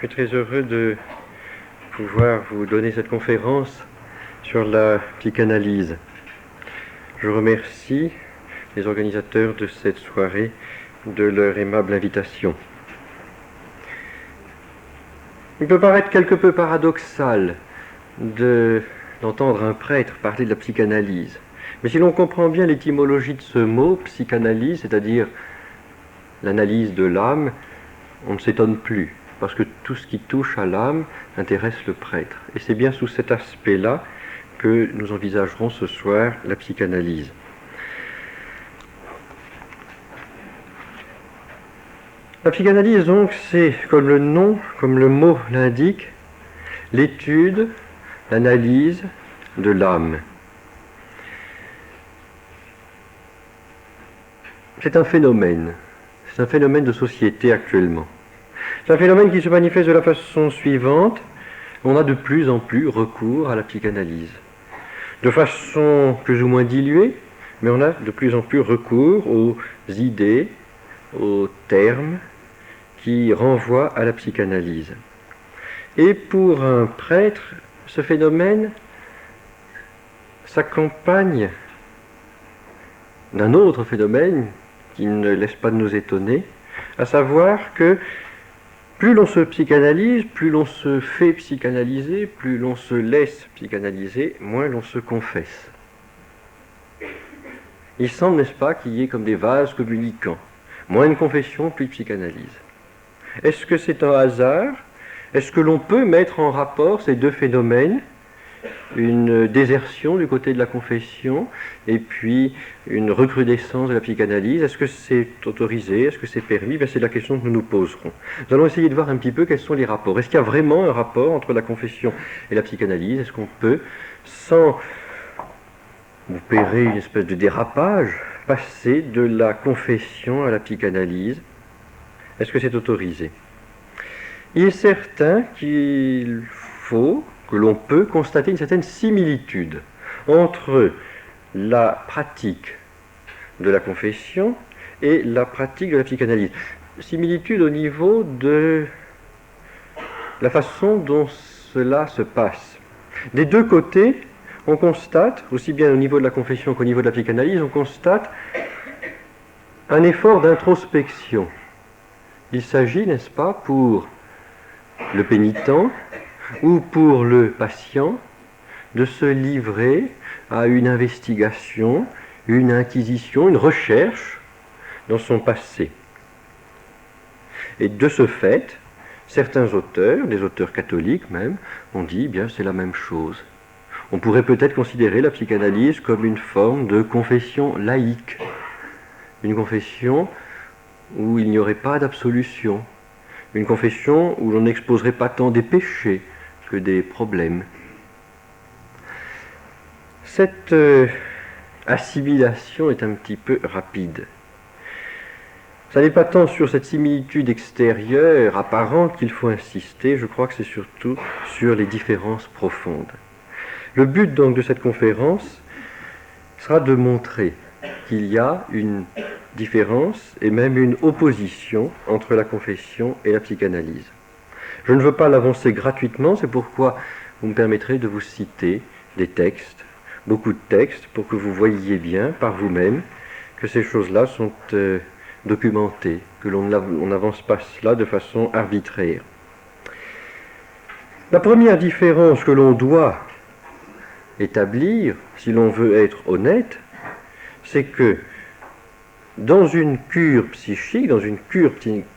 Je suis très heureux de pouvoir vous donner cette conférence sur la psychanalyse. Je remercie les organisateurs de cette soirée de leur aimable invitation. Il peut paraître quelque peu paradoxal d'entendre un prêtre parler de la psychanalyse. Mais si l'on comprend bien l'étymologie de ce mot, psychanalyse, c'est-à-dire l'analyse de l'âme, on ne s'étonne plus, parce que tout ce qui touche à l'âme intéresse le prêtre. Et c'est bien sous cet aspect-là que nous envisagerons ce soir la psychanalyse. La psychanalyse, donc, c'est, comme le nom, comme le mot l'indique, l'étude, l'analyse de l'âme. C'est un phénomène de société actuellement. C'est un phénomène qui se manifeste de la façon suivante. On a de plus en plus recours à la psychanalyse. De façon plus ou moins diluée, mais on a de plus en plus recours aux idées, aux termes qui renvoient à la psychanalyse. Et pour un prêtre, ce phénomène s'accompagne d'un autre phénomène qui ne laisse pas de nous étonner, à savoir que plus l'on se psychanalyse, plus l'on se fait psychanalyser, plus l'on se laisse psychanalyser, moins l'on se confesse. Il semble, n'est-ce pas, qu'il y ait comme des vases communicants. Moins de confession, plus de psychanalyse. Est-ce que c'est un hasard? Est-ce que l'on peut mettre en rapport ces deux phénomènes? Une désertion du côté de la confession et puis une recrudescence de la psychanalyse. Est-ce que c'est autorisé? Est-ce que c'est permis? C'est la question que nous nous poserons. Nous allons essayer de voir un petit peu quels sont les rapports. Est-ce qu'il y a vraiment un rapport entre la confession et la psychanalyse? Est-ce qu'on peut, sans opérer une espèce de dérapage, passer de la confession à la psychanalyse? Est-ce que c'est autorisé? Il est certain qu'il faut, que l'on peut constater une certaine similitude entre la pratique de la confession et la pratique de la psychanalyse. Similitude au niveau de la façon dont cela se passe. Des deux côtés, on constate, aussi bien au niveau de la confession qu'au niveau de la psychanalyse, on constate un effort d'introspection. Il s'agit, n'est-ce pas, pour le pénitent ou pour le patient de se livrer à une investigation, une inquisition, une recherche dans son passé. Et de ce fait, certains auteurs, des auteurs catholiques même, ont dit, bien c'est la même chose. On pourrait peut-être considérer la psychanalyse comme une forme de confession laïque, une confession où il n'y aurait pas d'absolution, une confession où l'on n'exposerait pas tant des péchés que des problèmes. Cette assimilation est un petit peu rapide. Ça n'est pas tant sur cette similitude extérieure, apparente, qu'il faut insister, je crois que c'est surtout sur les différences profondes. Le but donc de cette conférence sera de montrer qu'il y a une différence et même une opposition entre la confession et la psychanalyse. Je ne veux pas l'avancer gratuitement, c'est pourquoi vous me permettrez de vous citer des textes, beaucoup de textes, pour que vous voyiez bien par vous-même que ces choses-là sont documentées, que l'on n'avance pas cela de façon arbitraire. La première différence que l'on doit établir, si l'on veut être honnête, c'est que dans une cure psychique, dans une cure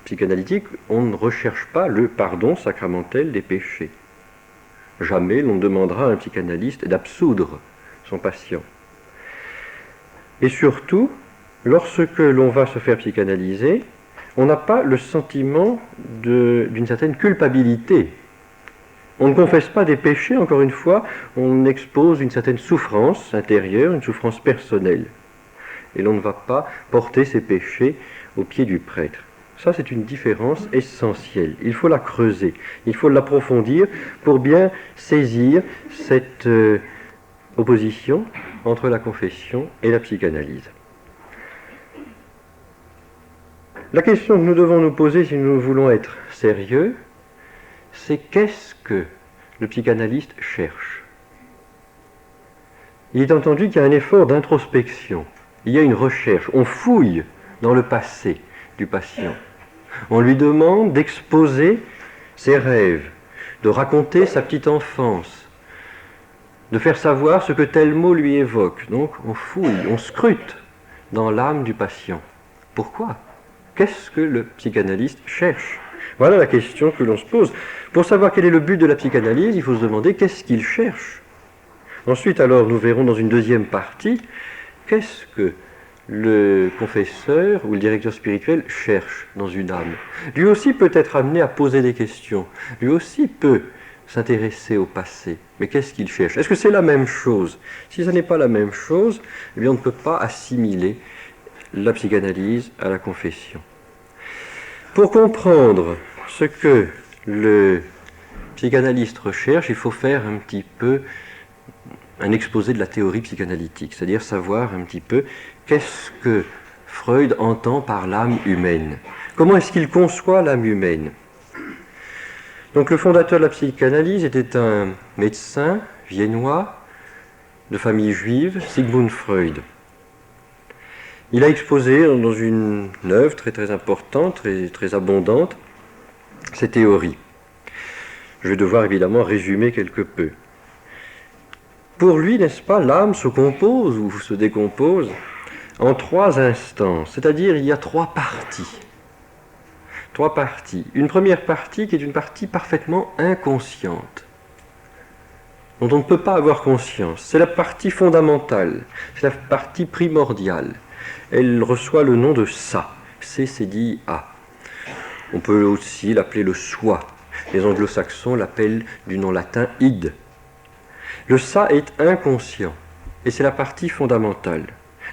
psychanalytique, on ne recherche pas le pardon sacramentel des péchés. Jamais l'on demandera à un psychanalyste d'absoudre son patient. Et surtout, lorsque l'on va se faire psychanalyser, on n'a pas le sentiment d'une certaine culpabilité. On ne confesse pas des péchés, encore une fois, on expose une certaine souffrance intérieure, une souffrance personnelle. Et l'on ne va pas porter ses péchés aux pieds du prêtre. Ça, c'est une différence essentielle. Il faut la creuser, il faut l'approfondir pour bien saisir cette opposition entre la confession et la psychanalyse. La question que nous devons nous poser si nous voulons être sérieux, c'est qu'est-ce que le psychanalyste cherche. Il est entendu qu'il y a un effort d'introspection, il y a une recherche, on fouille dans le passé du patient. On lui demande d'exposer ses rêves, de raconter sa petite enfance, de faire savoir ce que tel mot lui évoque. Donc on fouille, on scrute dans l'âme du patient. Pourquoi ? Qu'est-ce que le psychanalyste cherche ? Voilà la question que l'on se pose. Pour savoir quel est le but de la psychanalyse, il faut se demander qu'est-ce qu'il cherche. Ensuite, alors, nous verrons dans une deuxième partie qu'est-ce que le confesseur ou le directeur spirituel cherche dans une âme. Lui aussi peut être amené à poser des questions. Lui aussi peut s'intéresser au passé. Mais qu'est-ce qu'il cherche ? Est-ce que c'est la même chose ? Si ce n'est pas la même chose, eh bien on ne peut pas assimiler la psychanalyse à la confession. Pour comprendre ce que le psychanalyste recherche, il faut faire un petit peu un exposé de la théorie psychanalytique, c'est-à-dire savoir un petit peu qu'est-ce que Freud entend par l'âme humaine. Comment est-ce qu'il conçoit l'âme humaine ? Donc le fondateur de la psychanalyse était un médecin viennois de famille juive, Sigmund Freud. Il a exposé dans une œuvre très très importante, très abondante, ces théories. Je vais devoir évidemment résumer quelque peu. Pour lui, n'est-ce pas, l'âme se compose ou se décompose en trois instances, c'est-à-dire il y a trois parties. Trois parties. Une première partie qui est une partie parfaitement inconsciente, dont on ne peut pas avoir conscience. C'est la partie fondamentale, c'est la partie primordiale. Elle reçoit le nom de ça. C, c'est dit A. On peut aussi l'appeler le soi. Les anglo-saxons l'appellent du nom latin id. Le ça est inconscient, et c'est la partie fondamentale.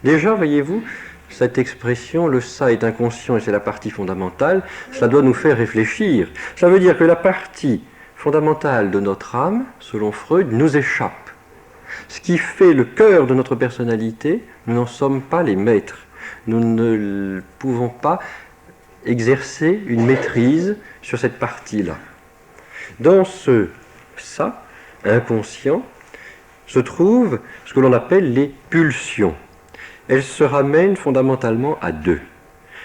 Déjà, voyez-vous, cette expression, le ça est inconscient et c'est la partie fondamentale, ça doit nous faire réfléchir. Ça veut dire que la partie fondamentale de notre âme, selon Freud, nous échappe. Ce qui fait le cœur de notre personnalité, nous n'en sommes pas les maîtres. Nous ne pouvons pas exercer une maîtrise sur cette partie-là. Dans ce ça, inconscient, se trouvent ce que l'on appelle les pulsions. Elles se ramènent fondamentalement à deux.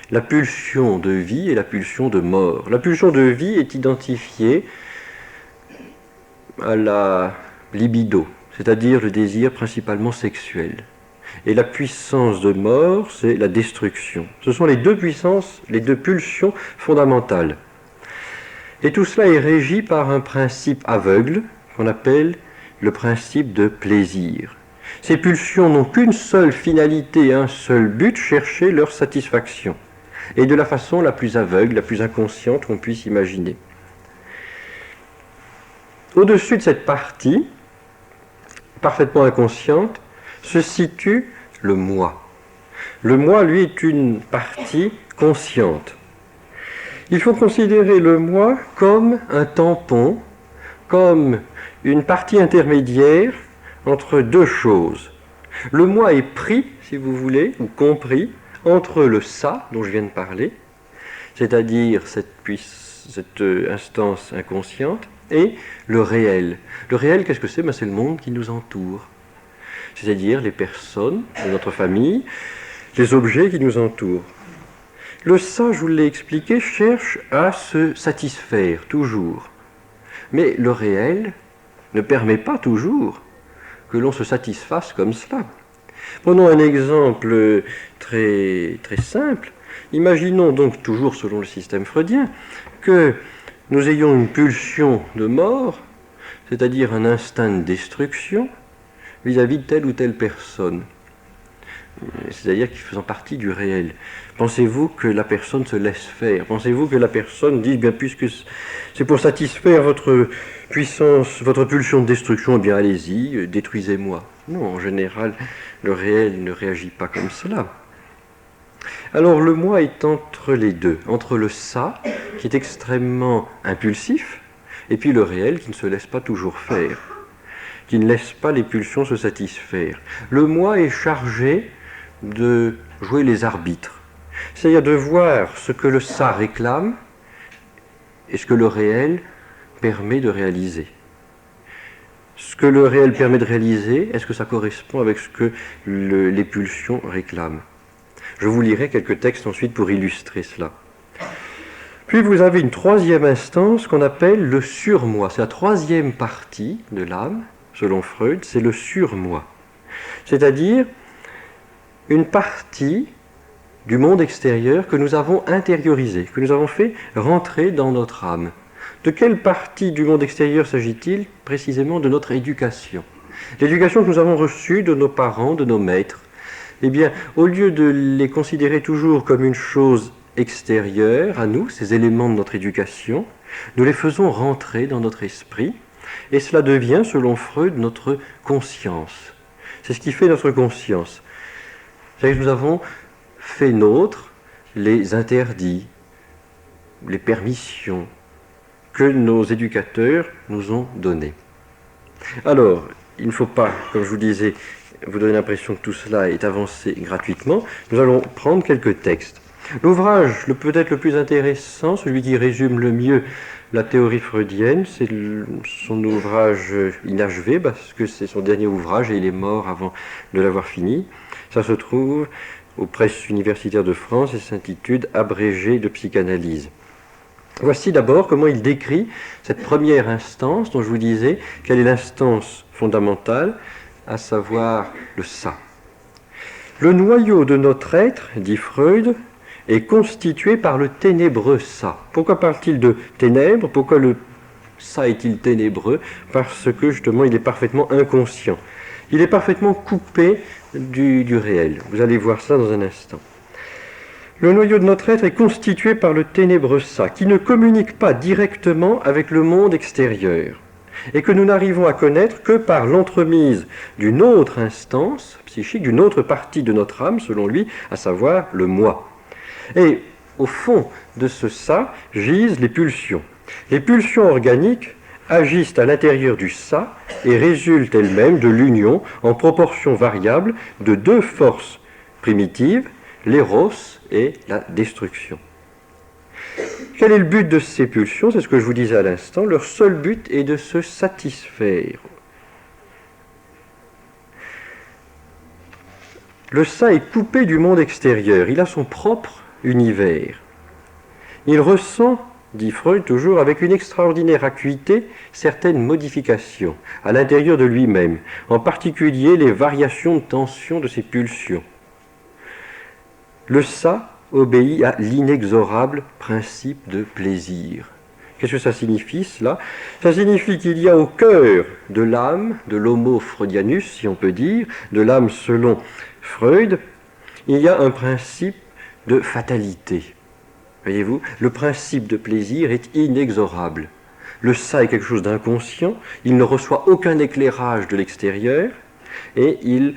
La pulsion de vie et la pulsion de mort. La pulsion de vie est identifiée à la libido, c'est-à-dire le désir principalement sexuel. Et la puissance de mort, c'est la destruction. Ce sont les deux puissances, les deux pulsions fondamentales. Et tout cela est régi par un principe aveugle qu'on appelle le principe de plaisir. Ces pulsions n'ont qu'une seule finalité, un seul but, chercher leur satisfaction. Et de la façon la plus aveugle, la plus inconsciente qu'on puisse imaginer. Au-dessus de cette partie, parfaitement inconsciente, se situe le moi. Le moi, lui, est une partie consciente. Il faut considérer le moi comme un tampon, comme une partie intermédiaire entre deux choses. Le moi est pris, si vous voulez, ou compris, entre le ça, dont je viens de parler, c'est-à-dire cette instance inconsciente, et le réel. Le réel, qu'est-ce que c'est ? C'est le monde qui nous entoure. C'est-à-dire les personnes de notre famille, les objets qui nous entourent. Le ça, je vous l'ai expliqué, cherche à se satisfaire, toujours. Mais le réel ne permet pas toujours que l'on se satisfasse comme cela. Prenons un exemple très, très simple. Imaginons donc, toujours selon le système freudien, que nous ayons une pulsion de mort, c'est-à-dire un instinct de destruction, vis-à-vis de telle ou telle personne. C'est-à-dire qui faisant partie du réel. Pensez-vous que la personne se laisse faire ? Pensez-vous que la personne dise, bien puisque c'est pour satisfaire votre puissance, votre pulsion de destruction, eh bien allez-y, détruisez-moi. Non, en général, le réel ne réagit pas comme cela. Alors le moi est entre les deux, entre le ça, qui est extrêmement impulsif, et puis le réel qui ne se laisse pas toujours faire, qui ne laisse pas les pulsions se satisfaire. Le moi est chargé de jouer les arbitres, c'est-à-dire de voir ce que le ça réclame et ce que le réel permet de réaliser. Ce que le réel permet de réaliser, est-ce que ça correspond avec ce que les pulsions réclament? Je vous lirai quelques textes ensuite pour illustrer cela. Puis vous avez une troisième instance qu'on appelle le surmoi. C'est la troisième partie de l'âme, selon Freud, c'est le surmoi. C'est-à-dire une partie du monde extérieur que nous avons intériorisé, que nous avons fait rentrer dans notre âme. De quelle partie du monde extérieur s'agit-il? Précisément de notre éducation. L'éducation que nous avons reçue de nos parents, de nos maîtres. Eh bien, au lieu de les considérer toujours comme une chose extérieure à nous, ces éléments de notre éducation, nous les faisons rentrer dans notre esprit, et cela devient, selon Freud, notre conscience. C'est ce qui fait notre conscience. C'est-à-dire que nous avons fait nôtres les interdits, les permissions que nos éducateurs nous ont donnés. Alors, il ne faut pas, comme je vous disais, vous donner l'impression que tout cela est avancé gratuitement. Nous allons prendre quelques textes. L'ouvrage peut-être le plus intéressant, celui qui résume le mieux la théorie freudienne, c'est son ouvrage inachevé, parce que c'est son dernier ouvrage et il est mort avant de l'avoir fini. Ça se trouve aux presses universitaires de France et s'intitule « Abrégé de psychanalyse ». Voici d'abord comment il décrit cette première instance dont je vous disais quelle est l'instance fondamentale, à savoir le ça. Le noyau de notre être, dit Freud, est constitué par le ténébreux ça. Pourquoi parle-t-il de ténèbres? Pourquoi le ça est-il ténébreux? Parce que justement il est parfaitement inconscient. Il est parfaitement coupé du réel. Vous allez voir ça dans un instant. Le noyau de notre être est constitué par le ténébreux ça, qui ne communique pas directement avec le monde extérieur, et que nous n'arrivons à connaître que par l'entremise d'une autre instance psychique, d'une autre partie de notre âme, selon lui, à savoir le moi. Et au fond de ce ça gisent les pulsions. Les pulsions organiques agissent à l'intérieur du ça et résultent elles-mêmes de l'union en proportion variable de deux forces primitives, l'éros et la destruction. Quel est le but de ces pulsions? C'est ce que je vous disais à l'instant. Leur seul but est de se satisfaire. Le ça est coupé du monde extérieur. Il a son propre univers. Il ressent, dit Freud toujours, avec une extraordinaire acuité certaines modifications à l'intérieur de lui-même, en particulier les variations de tension de ses pulsions. Le ça obéit à l'inexorable principe de plaisir. Qu'est-ce que ça signifie, cela? Ça signifie qu'il y a au cœur de l'âme, de l'homo freudianus, si on peut dire, de l'âme selon Freud, il y a un principe de fatalité. Voyez-vous, le principe de plaisir est inexorable. Le ça est quelque chose d'inconscient, il ne reçoit aucun éclairage de l'extérieur, et il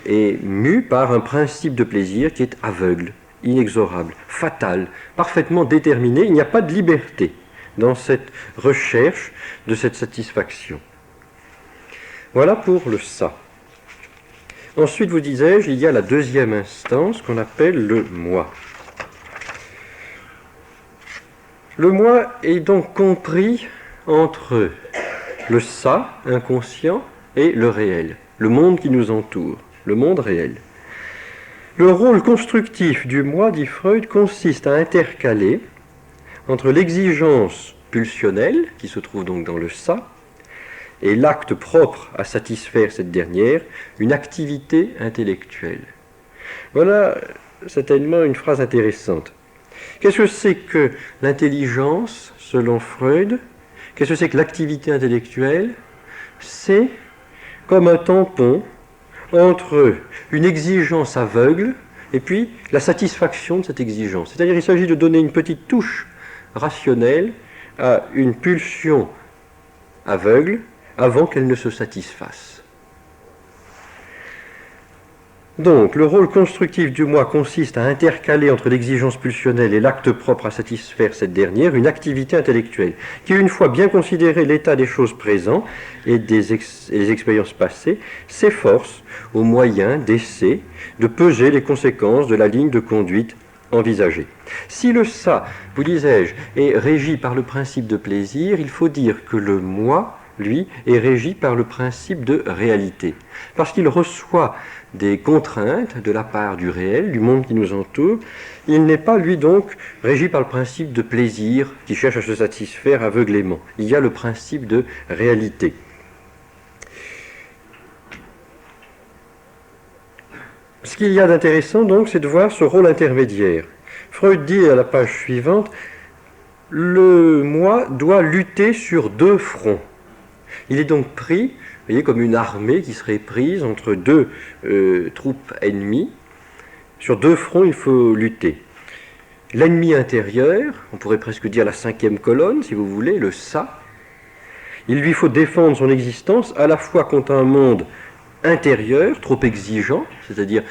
est mu par un principe de plaisir qui est aveugle, inexorable, fatal, parfaitement déterminé. Il n'y a pas de liberté dans cette recherche de cette satisfaction. Voilà pour le ça. Ensuite, vous disais-je, il y a la deuxième instance qu'on appelle le moi. Le moi est donc compris entre le ça, inconscient, et le réel, le monde qui nous entoure, le monde réel. Le rôle constructif du moi, dit Freud, consiste à intercaler entre l'exigence pulsionnelle, qui se trouve donc dans le ça, et l'acte propre à satisfaire cette dernière, une activité intellectuelle. Voilà certainement une phrase intéressante. Qu'est-ce que c'est que l'intelligence, selon Freud? Qu'est-ce que c'est que l'activité intellectuelle? C'est comme un tampon entre une exigence aveugle et puis la satisfaction de cette exigence. C'est-à-dire qu'il s'agit de donner une petite touche rationnelle à une pulsion aveugle avant qu'elle ne se satisfasse. Donc, le rôle constructif du moi consiste à intercaler entre l'exigence pulsionnelle et l'acte propre à satisfaire cette dernière une activité intellectuelle, qui, une fois bien considéré l'état des choses présents et les expériences passées, s'efforce, au moyen d'essai, de peser les conséquences de la ligne de conduite envisagé. Si le ça, vous disais-je, est régi par le principe de plaisir, il faut dire que le moi, lui, est régi par le principe de réalité. Parce qu'il reçoit des contraintes de la part du réel, du monde qui nous entoure, il n'est pas, lui, donc, régi par le principe de plaisir qui cherche à se satisfaire aveuglément. Il y a le principe de réalité. Ce qu'il y a d'intéressant, donc, c'est de voir ce rôle intermédiaire. Freud dit à la page suivante, le moi doit lutter sur deux fronts. Il est donc pris, vous voyez, comme une armée qui serait prise entre deux troupes ennemies. Sur deux fronts, il faut lutter. L'ennemi intérieur, on pourrait presque dire la cinquième colonne, si vous voulez, le ça. Il lui faut défendre son existence à la fois contre un monde intérieur, trop exigeant, c'est-à-dire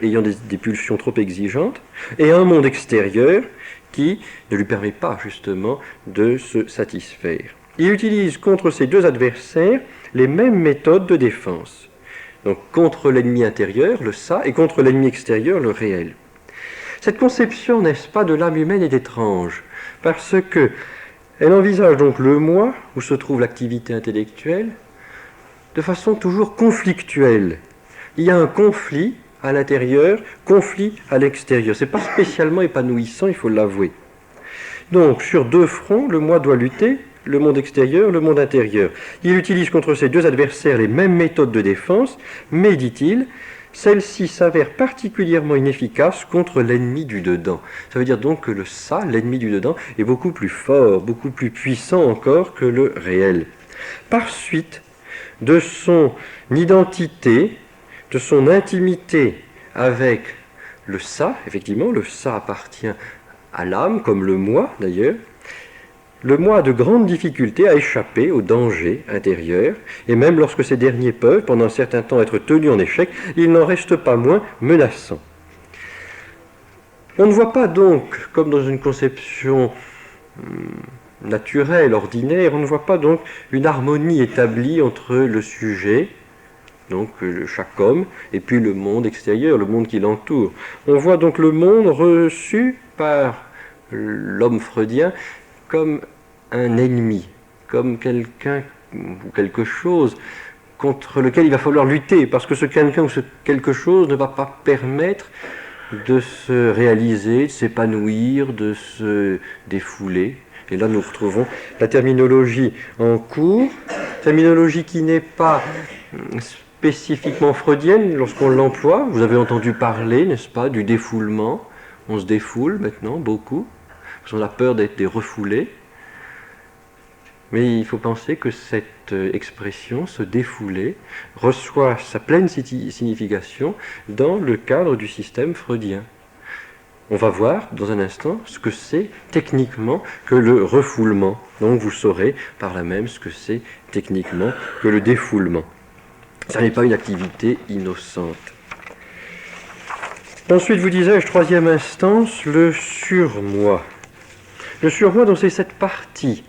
ayant des pulsions trop exigeantes, et un monde extérieur qui ne lui permet pas justement de se satisfaire. Il utilise contre ces deux adversaires les mêmes méthodes de défense. Donc contre l'ennemi intérieur, le ça, et contre l'ennemi extérieur, le réel. Cette conception, n'est-ce pas, de l'âme humaine est étrange, parce que elle envisage donc le moi, où se trouve l'activité intellectuelle, de façon toujours conflictuelle. Il y a un conflit à l'intérieur, conflit à l'extérieur. Ce n'est pas spécialement épanouissant, il faut l'avouer. Donc, sur deux fronts, le moi doit lutter, le monde extérieur, le monde intérieur. Il utilise contre ces deux adversaires les mêmes méthodes de défense, mais, dit-il, celle-ci s'avère particulièrement inefficace contre l'ennemi du dedans. Ça veut dire donc que le ça, l'ennemi du dedans, est beaucoup plus fort, beaucoup plus puissant encore que le réel. Par suite de son identité, de son intimité avec le ça, effectivement, le ça appartient à l'âme, comme le moi d'ailleurs, le moi a de grandes difficultés à échapper aux dangers intérieurs, et même lorsque ces derniers peuvent, pendant un certain temps, être tenus en échec, il n'en reste pas moins menaçant. On ne voit pas donc, comme dans une conception naturelle, ordinaire, on ne voit pas donc une harmonie établie entre le sujet, donc chaque homme, et puis le monde extérieur, le monde qui l'entoure. On voit donc le monde reçu par l'homme freudien comme un ennemi, comme quelqu'un ou quelque chose contre lequel il va falloir lutter, parce que ce quelqu'un ou ce quelque chose ne va pas permettre de se réaliser, de s'épanouir, de se défouler. Et là, nous retrouvons la terminologie en cours, terminologie qui n'est pas spécifiquement freudienne lorsqu'on l'emploie. Vous avez entendu parler, n'est-ce pas, du défoulement. On se défoule maintenant, beaucoup, parce qu'on a peur d'être des refoulés. Mais il faut penser que cette expression, se défouler, reçoit sa pleine signification dans le cadre du système freudien. On va voir dans un instant ce que c'est techniquement que le refoulement. Donc vous saurez par là même ce que c'est techniquement que le défoulement. Ça n'est pas une activité innocente. Ensuite, vous disais-je, troisième instance, le surmoi. Le surmoi, donc c'est cette partie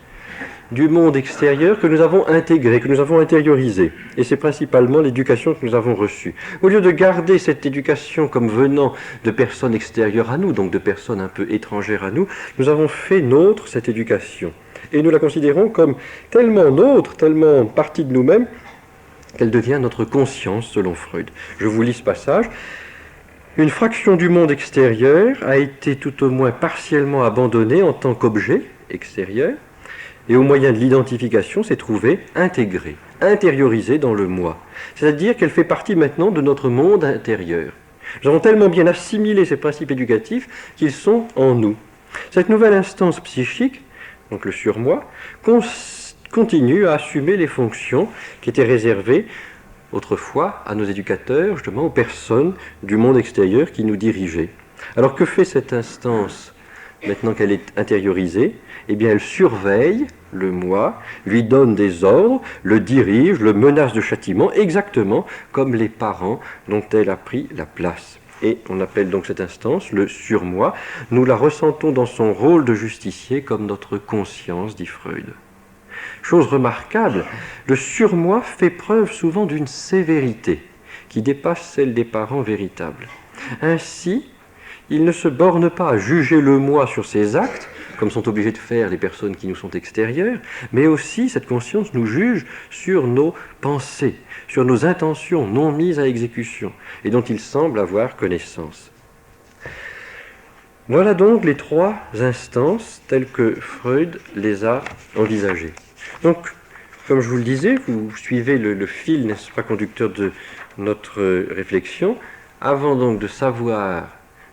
du monde extérieur que nous avons intégré, que nous avons intériorisé. Et c'est principalement l'éducation que nous avons reçue. Au lieu de garder cette éducation comme venant de personnes extérieures à nous, donc de personnes un peu étrangères à nous, nous avons fait nôtre cette éducation. Et nous la considérons comme tellement nôtre, tellement partie de nous-mêmes, qu'elle devient notre conscience, selon Freud. Je vous lis ce passage. Une fraction du monde extérieur a été tout au moins partiellement abandonnée en tant qu'objet extérieur, et au moyen de l'identification s'est trouvée intégrée, intériorisée dans le moi. C'est-à-dire qu'elle fait partie maintenant de notre monde intérieur. Nous avons tellement bien assimilé ces principes éducatifs qu'ils sont en nous. Cette nouvelle instance psychique, donc le surmoi, continue à assumer les fonctions qui étaient réservées autrefois à nos éducateurs, justement aux personnes du monde extérieur qui nous dirigeaient. Alors que fait cette instance maintenant qu'elle est intériorisée? Eh bien, elle surveille le moi, lui donne des ordres, le dirige, le menace de châtiment, exactement comme les parents dont elle a pris la place. Et on appelle donc cette instance le surmoi. Nous la ressentons dans son rôle de justicier comme notre conscience, dit Freud. Chose remarquable, le surmoi fait preuve souvent d'une sévérité qui dépasse celle des parents véritables. Ainsi, il ne se borne pas à juger le moi sur ses actes, comme sont obligés de faire les personnes qui nous sont extérieures, mais aussi cette conscience nous juge sur nos pensées, sur nos intentions non mises à exécution, et dont il semble avoir connaissance. Voilà donc les trois instances telles que Freud les a envisagées. Donc, comme je vous le disais, vous suivez le fil, n'est-ce pas, conducteur de notre réflexion. Avant donc de savoir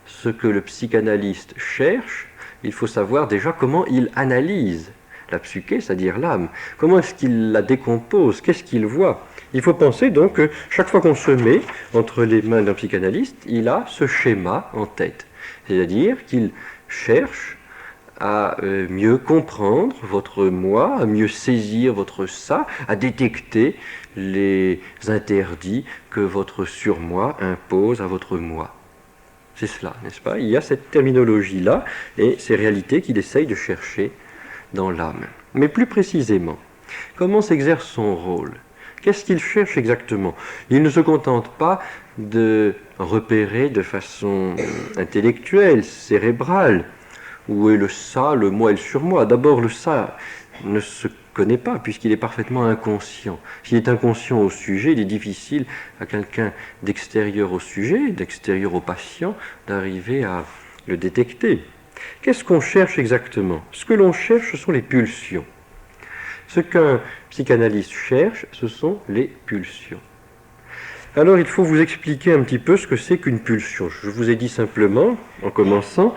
ce que le psychanalyste cherche, il faut savoir déjà comment il analyse la psyché, c'est-à-dire l'âme. Comment est-ce qu'il la décompose? Qu'est-ce qu'il voit? Il faut penser donc que chaque fois qu'on se met entre les mains d'un psychanalyste, il a ce schéma en tête. C'est-à-dire qu'il cherche à mieux comprendre votre moi, à mieux saisir votre ça, à détecter les interdits que votre surmoi impose à votre moi. C'est cela, n'est-ce pas? Il y a cette terminologie-là et ces réalités qu'il essaye de chercher dans l'âme. Mais plus précisément, comment s'exerce son rôle? Qu'est-ce qu'il cherche exactement? Il ne se contente pas de repérer de façon intellectuelle, cérébrale, où est le ça, le moi et le surmoi. D'abord, le ça ne se connaît pas, puisqu'il est parfaitement inconscient. S'il est inconscient au sujet, il est difficile à quelqu'un d'extérieur au sujet, d'extérieur au patient, d'arriver à le détecter. Qu'est-ce qu'on cherche exactement? Ce que l'on cherche, ce sont les pulsions. Ce qu'un psychanalyste cherche, ce sont les pulsions. Alors il faut vous expliquer un petit peu ce que c'est qu'une pulsion. Je vous ai dit simplement, en commençant,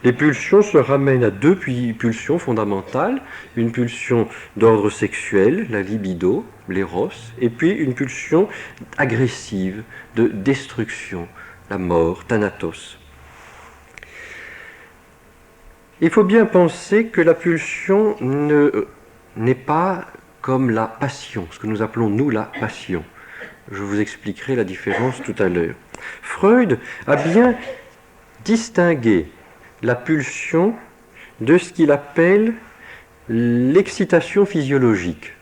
les pulsions se ramènent à deux pulsions fondamentales, une pulsion d'ordre sexuel, la libido, l'éros, et puis une pulsion agressive, de destruction, la mort, thanatos. Il faut bien penser que la pulsion n'est pas comme la passion, ce que nous appelons nous la passion. Je vous expliquerai la différence tout à l'heure. Freud a bien distingué la pulsion de ce qu'il appelle l'excitation physiologique.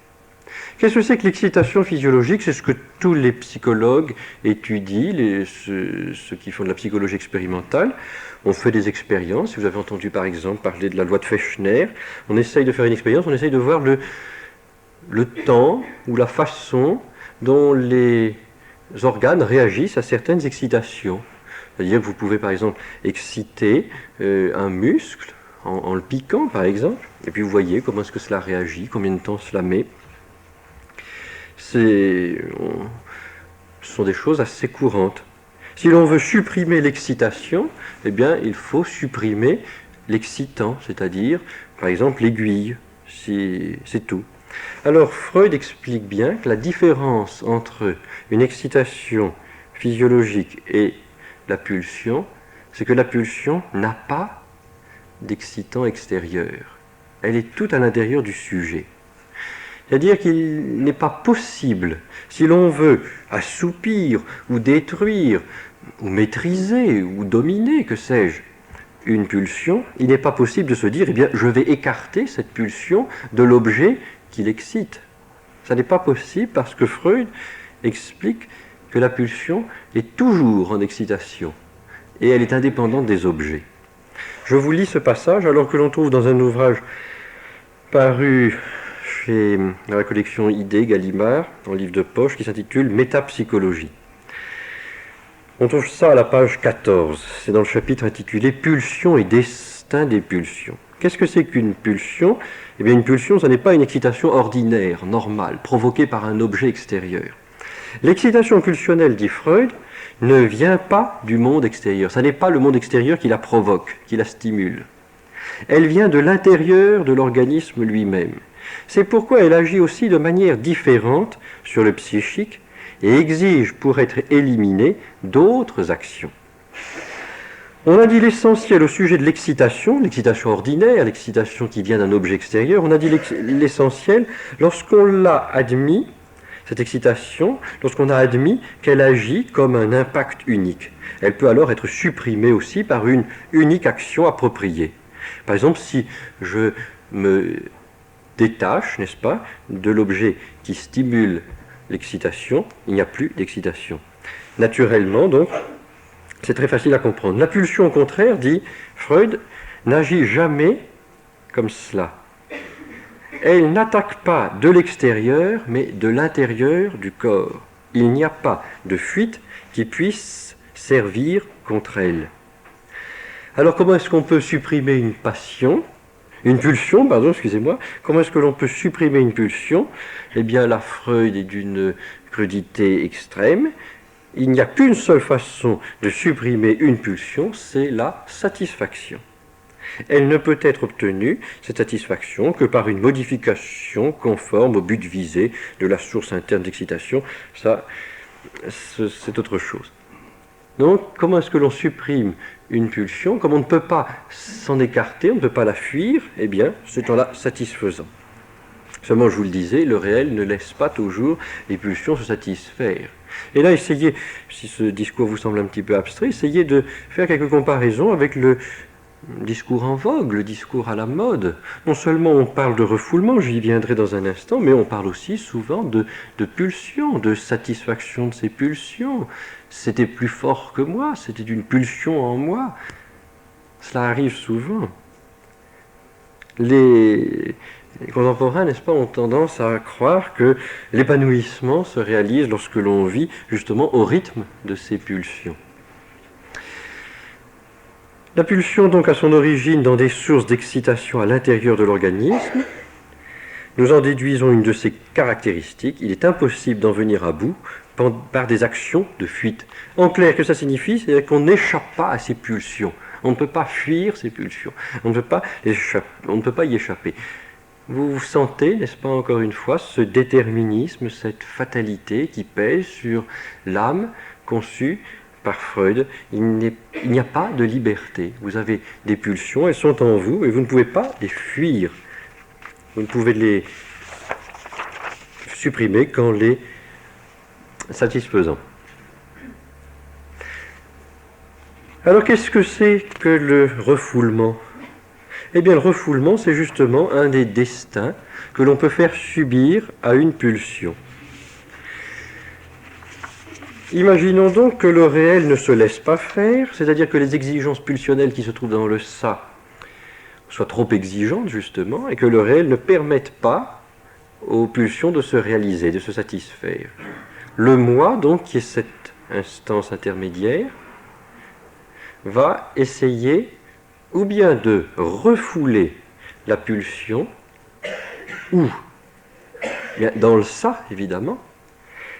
Qu'est-ce que c'est que l'excitation physiologique? C'est ce que tous les psychologues étudient, ceux qui font de la psychologie expérimentale. On fait des expériences. Si vous avez entendu par exemple parler de la loi de Fechner, on essaye de faire une expérience, on essaye de voir le temps ou la façon dont les organes réagissent à certaines excitations. C'est-à-dire que vous pouvez par exemple exciter un muscle en le piquant par exemple, et puis vous voyez comment est-ce que cela réagit, combien de temps cela met. Ce sont des choses assez courantes. Si l'on veut supprimer l'excitation, eh bien il faut supprimer l'excitant, c'est-à-dire par exemple l'aiguille, c'est tout. Alors Freud explique bien que la différence entre une excitation physiologique et la pulsion, c'est que la pulsion n'a pas d'excitant extérieur. Elle est toute à l'intérieur du sujet. C'est-à-dire qu'il n'est pas possible, si l'on veut assoupir ou détruire ou maîtriser ou dominer, que sais-je, une pulsion, il n'est pas possible de se dire, eh bien, je vais écarter cette pulsion de l'objet qui l'excite. Ça n'est pas possible parce que Freud explique que la pulsion est toujours en excitation et elle est indépendante des objets. Je vous lis ce passage alors que l'on trouve dans un ouvrage paru dans la collection Idées, Gallimard, en livre de poche, qui s'intitule Métapsychologie. On trouve ça à la page 14, c'est dans le chapitre intitulé Pulsions et destin des pulsions. Qu'est-ce que c'est qu'une pulsion? Eh bien une pulsion, ce n'est pas une excitation ordinaire, normale, provoquée par un objet extérieur. L'excitation pulsionnelle, dit Freud, ne vient pas du monde extérieur. Ce n'est pas le monde extérieur qui la provoque, qui la stimule. Elle vient de l'intérieur de l'organisme lui-même. C'est pourquoi elle agit aussi de manière différente sur le psychique et exige, pour être éliminée, d'autres actions. On a dit l'essentiel au sujet de l'excitation ordinaire, l'excitation qui vient d'un objet extérieur. On a dit l'essentiel lorsqu'on l'a admis, cette excitation, lorsqu'on a admis qu'elle agit comme un impact unique. Elle peut alors être supprimée aussi par une unique action appropriée. Par exemple, si je me détache, n'est-ce pas, de l'objet qui stimule l'excitation, il n'y a plus d'excitation. Naturellement, donc, C'est très facile à comprendre. La pulsion, au contraire, dit Freud, n'agit jamais comme cela. Elle n'attaque pas de l'extérieur, mais de l'intérieur du corps. Il n'y a pas de fuite qui puisse servir contre elle. Alors comment est-ce qu'on peut supprimer une passion, une pulsion, pardon, excusez-moi, comment est-ce que l'on peut supprimer une pulsion? Eh bien, la Freud est d'une crudité extrême. Il n'y a qu'une seule façon de supprimer une pulsion, c'est la satisfaction. Elle ne peut être obtenue, cette satisfaction, que par une modification conforme au but visé de la source interne d'excitation. Ça, c'est autre chose. Donc, comment est-ce que l'on supprime une pulsion? Comme on ne peut pas s'en écarter, on ne peut pas la fuir, eh bien, c'est en la satisfaisant. Seulement, je vous le disais, le réel ne laisse pas toujours les pulsions se satisfaire. Et là, essayez, si ce discours vous semble un petit peu abstrait, essayez de faire quelques comparaisons avec le discours en vogue, le discours à la mode. Non seulement on parle de refoulement, j'y viendrai dans un instant, mais on parle aussi souvent de pulsions, de satisfaction de ces pulsions. C'était plus fort que moi, c'était une pulsion en moi. Cela arrive souvent. Les contemporains, n'est-ce pas, ont tendance à croire que l'épanouissement se réalise lorsque l'on vit justement au rythme de ces pulsions. La pulsion donc a son origine dans des sources d'excitation à l'intérieur de l'organisme. Nous en déduisons une de ses caractéristiques. Il est impossible d'en venir à bout par des actions de fuite. En clair, que ça signifie, c'est qu'on n'échappe pas à ces pulsions. On ne peut pas fuir ces pulsions. On ne peut pas y échapper. Vous sentez, n'est-ce pas, encore une fois, ce déterminisme, cette fatalité qui pèse sur l'âme conçue par Freud. Il n'y a pas de liberté. Vous avez des pulsions, elles sont en vous, et vous ne pouvez pas les fuir. Vous ne pouvez les supprimer qu'en les satisfaisant. Alors, qu'est-ce que c'est que le refoulement? Eh bien, le refoulement, c'est justement un des destins que l'on peut faire subir à une pulsion. Imaginons donc que le réel ne se laisse pas faire, c'est-à-dire que les exigences pulsionnelles qui se trouvent dans le ça soient trop exigeantes, justement, et que le réel ne permette pas aux pulsions de se réaliser, de se satisfaire. Le moi, donc, qui est cette instance intermédiaire, va essayer ou bien de refouler la pulsion, ou bien dans le ça, évidemment.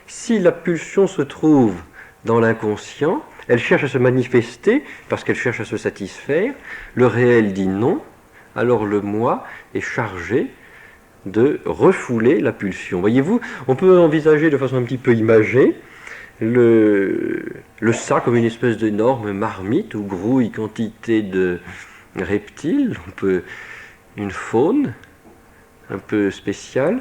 Si la pulsion se trouve dans l'inconscient, elle cherche à se manifester parce qu'elle cherche à se satisfaire, le réel dit non, alors le moi est chargé de refouler la pulsion. Voyez-vous, on peut envisager de façon un petit peu imagée le ça comme une espèce d'énorme marmite où grouille quantité de reptiles, une faune un peu spéciale,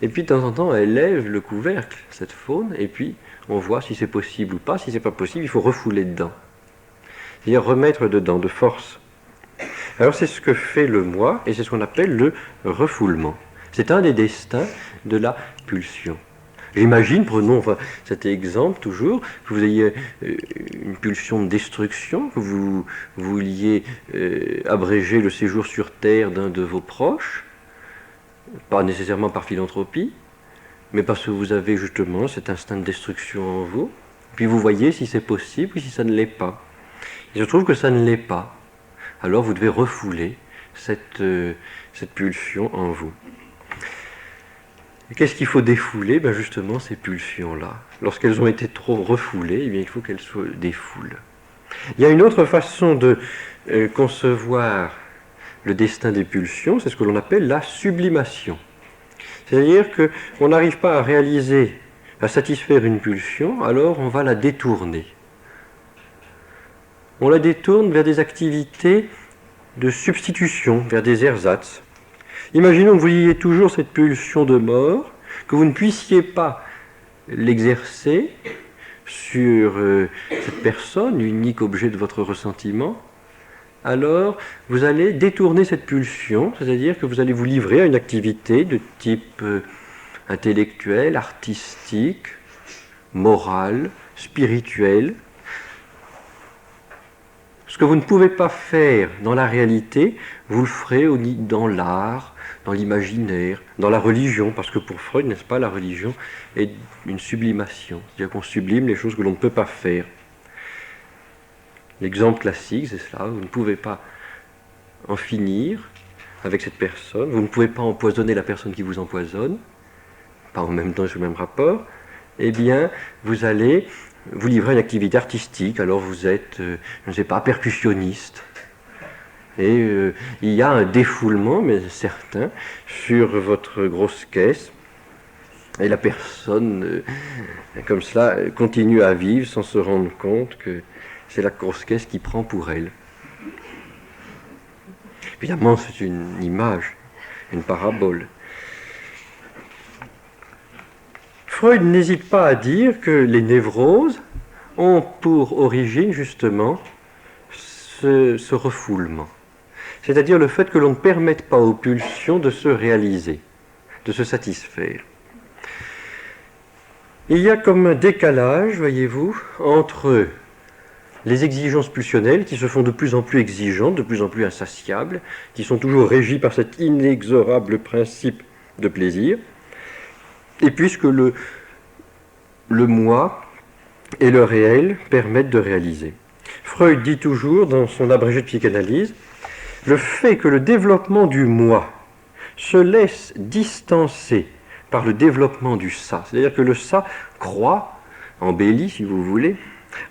et puis de temps en temps elle lève le couvercle, cette faune, et puis on voit si c'est possible ou pas. Si c'est pas possible, il faut refouler dedans, c'est-à-dire remettre dedans de force. Alors c'est ce que fait le moi, et c'est ce qu'on appelle le refoulement. C'est un des destins de la pulsion. J'imagine, prenons cet exemple toujours, que vous ayez une pulsion de destruction, que vous vouliez abréger le séjour sur Terre d'un de vos proches, pas nécessairement par philanthropie, mais parce que vous avez justement cet instinct de destruction en vous, puis vous voyez si c'est possible ou si ça ne l'est pas. Il se trouve que ça ne l'est pas. Alors vous devez refouler cette pulsion en vous. Et qu'est-ce qu'il faut défouler? Ben justement ces pulsions-là. Lorsqu'elles ont été trop refoulées, eh bien, il faut qu'elles soient défoulées. Il y a une autre façon de concevoir le destin des pulsions, c'est ce que l'on appelle la sublimation. C'est-à-dire qu'on n'arrive pas à réaliser, à satisfaire une pulsion, alors on va la détourner. On la détourne vers des activités de substitution, vers des ersatz. Imaginons que vous ayez toujours cette pulsion de mort, que vous ne puissiez pas l'exercer sur cette personne, unique objet de votre ressentiment. Alors, vous allez détourner cette pulsion, c'est-à-dire que vous allez vous livrer à une activité de type intellectuel, artistique, moral, spirituel, Ce que vous ne pouvez pas faire dans la réalité, vous le ferez dans l'art, dans l'imaginaire, dans la religion, parce que pour Freud, n'est-ce pas, la religion est une sublimation, c'est-à-dire qu'on sublime les choses que l'on ne peut pas faire. L'exemple classique, c'est cela, vous ne pouvez pas en finir avec cette personne, vous ne pouvez pas empoisonner la personne qui vous empoisonne, pas en même temps et sous le même rapport, eh bien, vous allez vous livrer à une activité artistique, alors vous êtes, je ne sais pas, percussionniste, et il y a un défoulement, mais certain, sur votre grosse caisse, et la personne, comme cela, continue à vivre sans se rendre compte que c'est la grosse caisse qui prend pour elle. Évidemment, c'est une image, une parabole. Freud n'hésite pas à dire que les névroses ont pour origine justement ce refoulement. C'est-à-dire le fait que l'on ne permette pas aux pulsions de se réaliser, de se satisfaire. Il y a comme un décalage, voyez-vous, entre les exigences pulsionnelles qui se font de plus en plus exigeantes, de plus en plus insatiables, qui sont toujours régies par cet inexorable principe de plaisir, et puisque le moi et le réel permettent de réaliser. Freud dit toujours dans son abrégé de psychanalyse, le fait que le développement du moi se laisse distancer par le développement du ça, c'est-à-dire que le ça croît, embellit si vous voulez,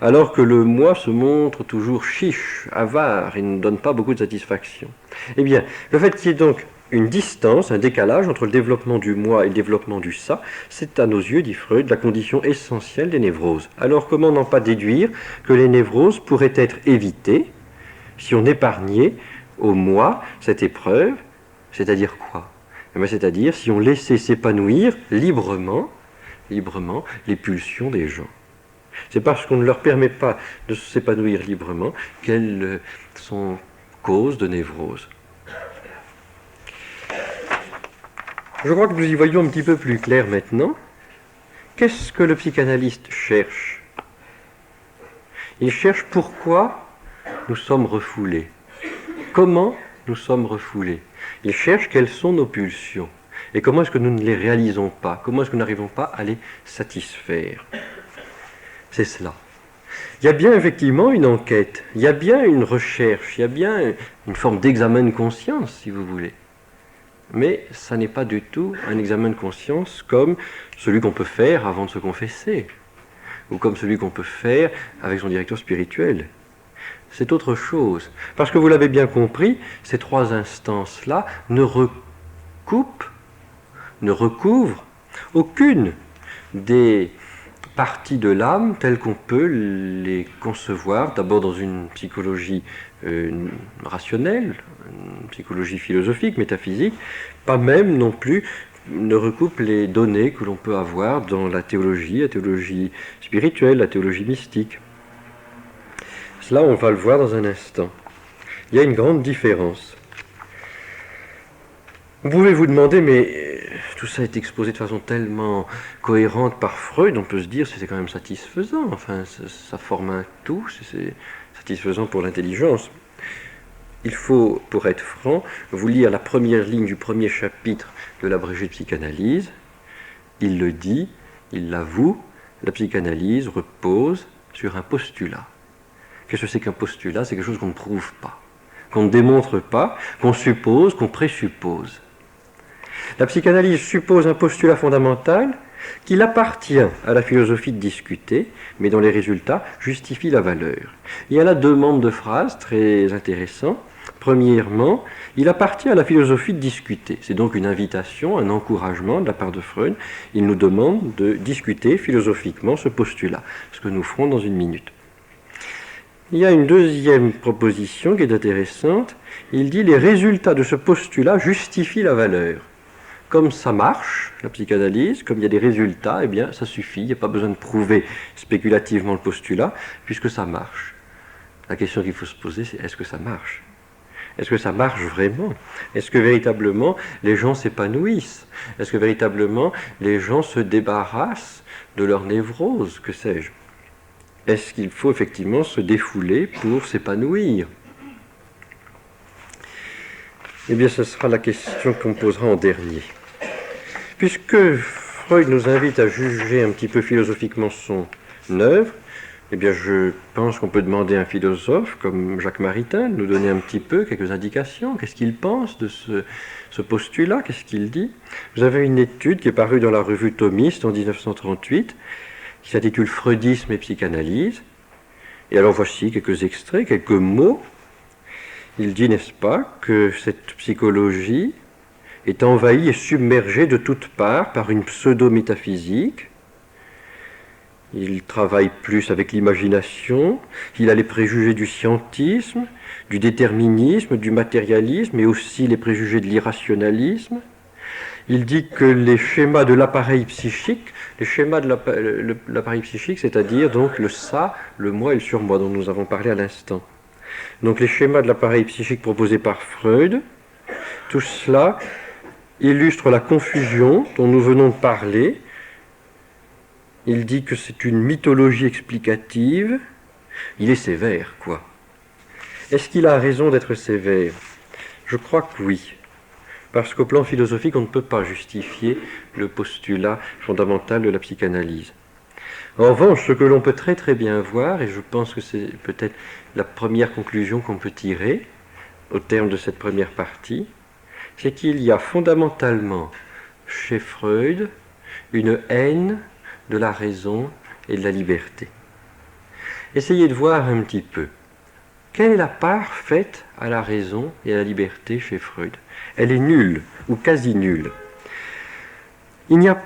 alors que le moi se montre toujours chiche, avare, et ne donne pas beaucoup de satisfaction. Eh bien, le fait qu'il y ait donc une distance, un décalage entre le développement du moi et le développement du ça, c'est à nos yeux, dit Freud, la condition essentielle des névroses. Alors comment n'en pas déduire que les névroses pourraient être évitées si on épargnait au moi cette épreuve, c'est-à-dire quoi ? Eh bien, c'est-à-dire si on laissait s'épanouir librement les pulsions des gens. C'est parce qu'on ne leur permet pas de s'épanouir librement qu'elles sont cause de névrose. Je crois que nous y voyons un petit peu plus clair maintenant. Qu'est-ce que le psychanalyste cherche ? Il cherche pourquoi nous sommes refoulés. Comment nous sommes refoulés. Il cherche quelles sont nos pulsions. Et comment est-ce que nous ne les réalisons pas ? Comment est-ce que nous n'arrivons pas à les satisfaire ? C'est cela. Il y a bien effectivement une enquête, il y a bien une recherche, il y a bien une forme d'examen de conscience, si vous voulez. Mais ça n'est pas du tout un examen de conscience comme celui qu'on peut faire avant de se confesser, ou comme celui qu'on peut faire avec son directeur spirituel. C'est autre chose. Parce que vous l'avez bien compris, ces trois instances-là ne recouvrent aucune des parties de l'âme telles qu'on peut les concevoir, d'abord dans une psychologie rationnelle, une psychologie philosophique, métaphysique, pas même non plus ne recoupe les données que l'on peut avoir dans la théologie spirituelle, la théologie mystique. Cela, on va le voir dans un instant. Il y a une grande différence. Vous pouvez vous demander, mais tout ça est exposé de façon tellement cohérente par Freud, on peut se dire que c'est quand même satisfaisant. Enfin, ça forme un tout, c'est satisfaisant pour l'intelligence. Il faut, pour être franc, vous lire la première ligne du premier chapitre de l'abrégé de psychanalyse. Il le dit, il l'avoue, la psychanalyse repose sur un postulat. Qu'est-ce que c'est qu'un postulat ? C'est quelque chose qu'on ne prouve pas, qu'on ne démontre pas, qu'on suppose, qu'on présuppose. La psychanalyse suppose un postulat fondamental qu'il appartient à la philosophie de discuter, mais dont les résultats justifient la valeur. Il y a là deux membres de phrase très intéressants. Premièrement, il appartient à la philosophie de discuter. C'est donc une invitation, un encouragement de la part de Freud. Il nous demande de discuter philosophiquement ce postulat, ce que nous ferons dans une minute. Il y a une deuxième proposition qui est intéressante. Il dit les résultats de ce postulat justifient la valeur. Comme ça marche, la psychanalyse, comme il y a des résultats, eh bien ça suffit, il n'y a pas besoin de prouver spéculativement le postulat, puisque ça marche. La question qu'il faut se poser, c'est est-ce que ça marche ? Est-ce que ça marche vraiment ? Est-ce que véritablement les gens s'épanouissent ? Est-ce que véritablement les gens se débarrassent de leur névrose, que sais-je ? est-ce qu'il faut effectivement se défouler pour s'épanouir? Eh bien, ce sera la question qu'on posera en dernier. Puisque Freud nous invite à juger un petit peu philosophiquement son œuvre, eh bien, je pense qu'on peut demander à un philosophe comme Jacques Maritain de nous donner un petit peu quelques indications. Qu'est-ce qu'il pense de ce postulat? Qu'est-ce qu'il dit? Vous avez une étude qui est parue dans la revue Thomiste en 1938, qui s'intitule Freudisme et psychanalyse. Et alors voici quelques extraits, quelques mots. Il dit, n'est-ce pas, que cette psychologie est envahie et submergée de toutes parts par une pseudo-métaphysique. Il travaille plus avec l'imagination, il a les préjugés du scientisme, du déterminisme, du matérialisme, et aussi les préjugés de l'irrationalisme. Il dit que les schémas de l'appareil psychique, c'est-à-dire donc le ça, le moi et le surmoi dont nous avons parlé à l'instant. Donc les schémas de l'appareil psychique proposés par Freud, tout cela illustre la confusion dont nous venons de parler. Il dit que c'est une mythologie explicative. Il est sévère, quoi. Est-ce qu'il a raison d'être sévère? Je crois que oui. Parce qu'au plan philosophique, on ne peut pas justifier le postulat fondamental de la psychanalyse. En revanche, ce que l'on peut très très bien voir, et je pense que c'est peut-être la première conclusion qu'on peut tirer au terme de cette première partie, c'est qu'il y a fondamentalement chez Freud une haine de la raison et de la liberté. Essayez de voir un petit peu. Quelle est la part faite à la raison et à la liberté chez Freud? Elle est nulle, ou quasi nulle. Il n'y a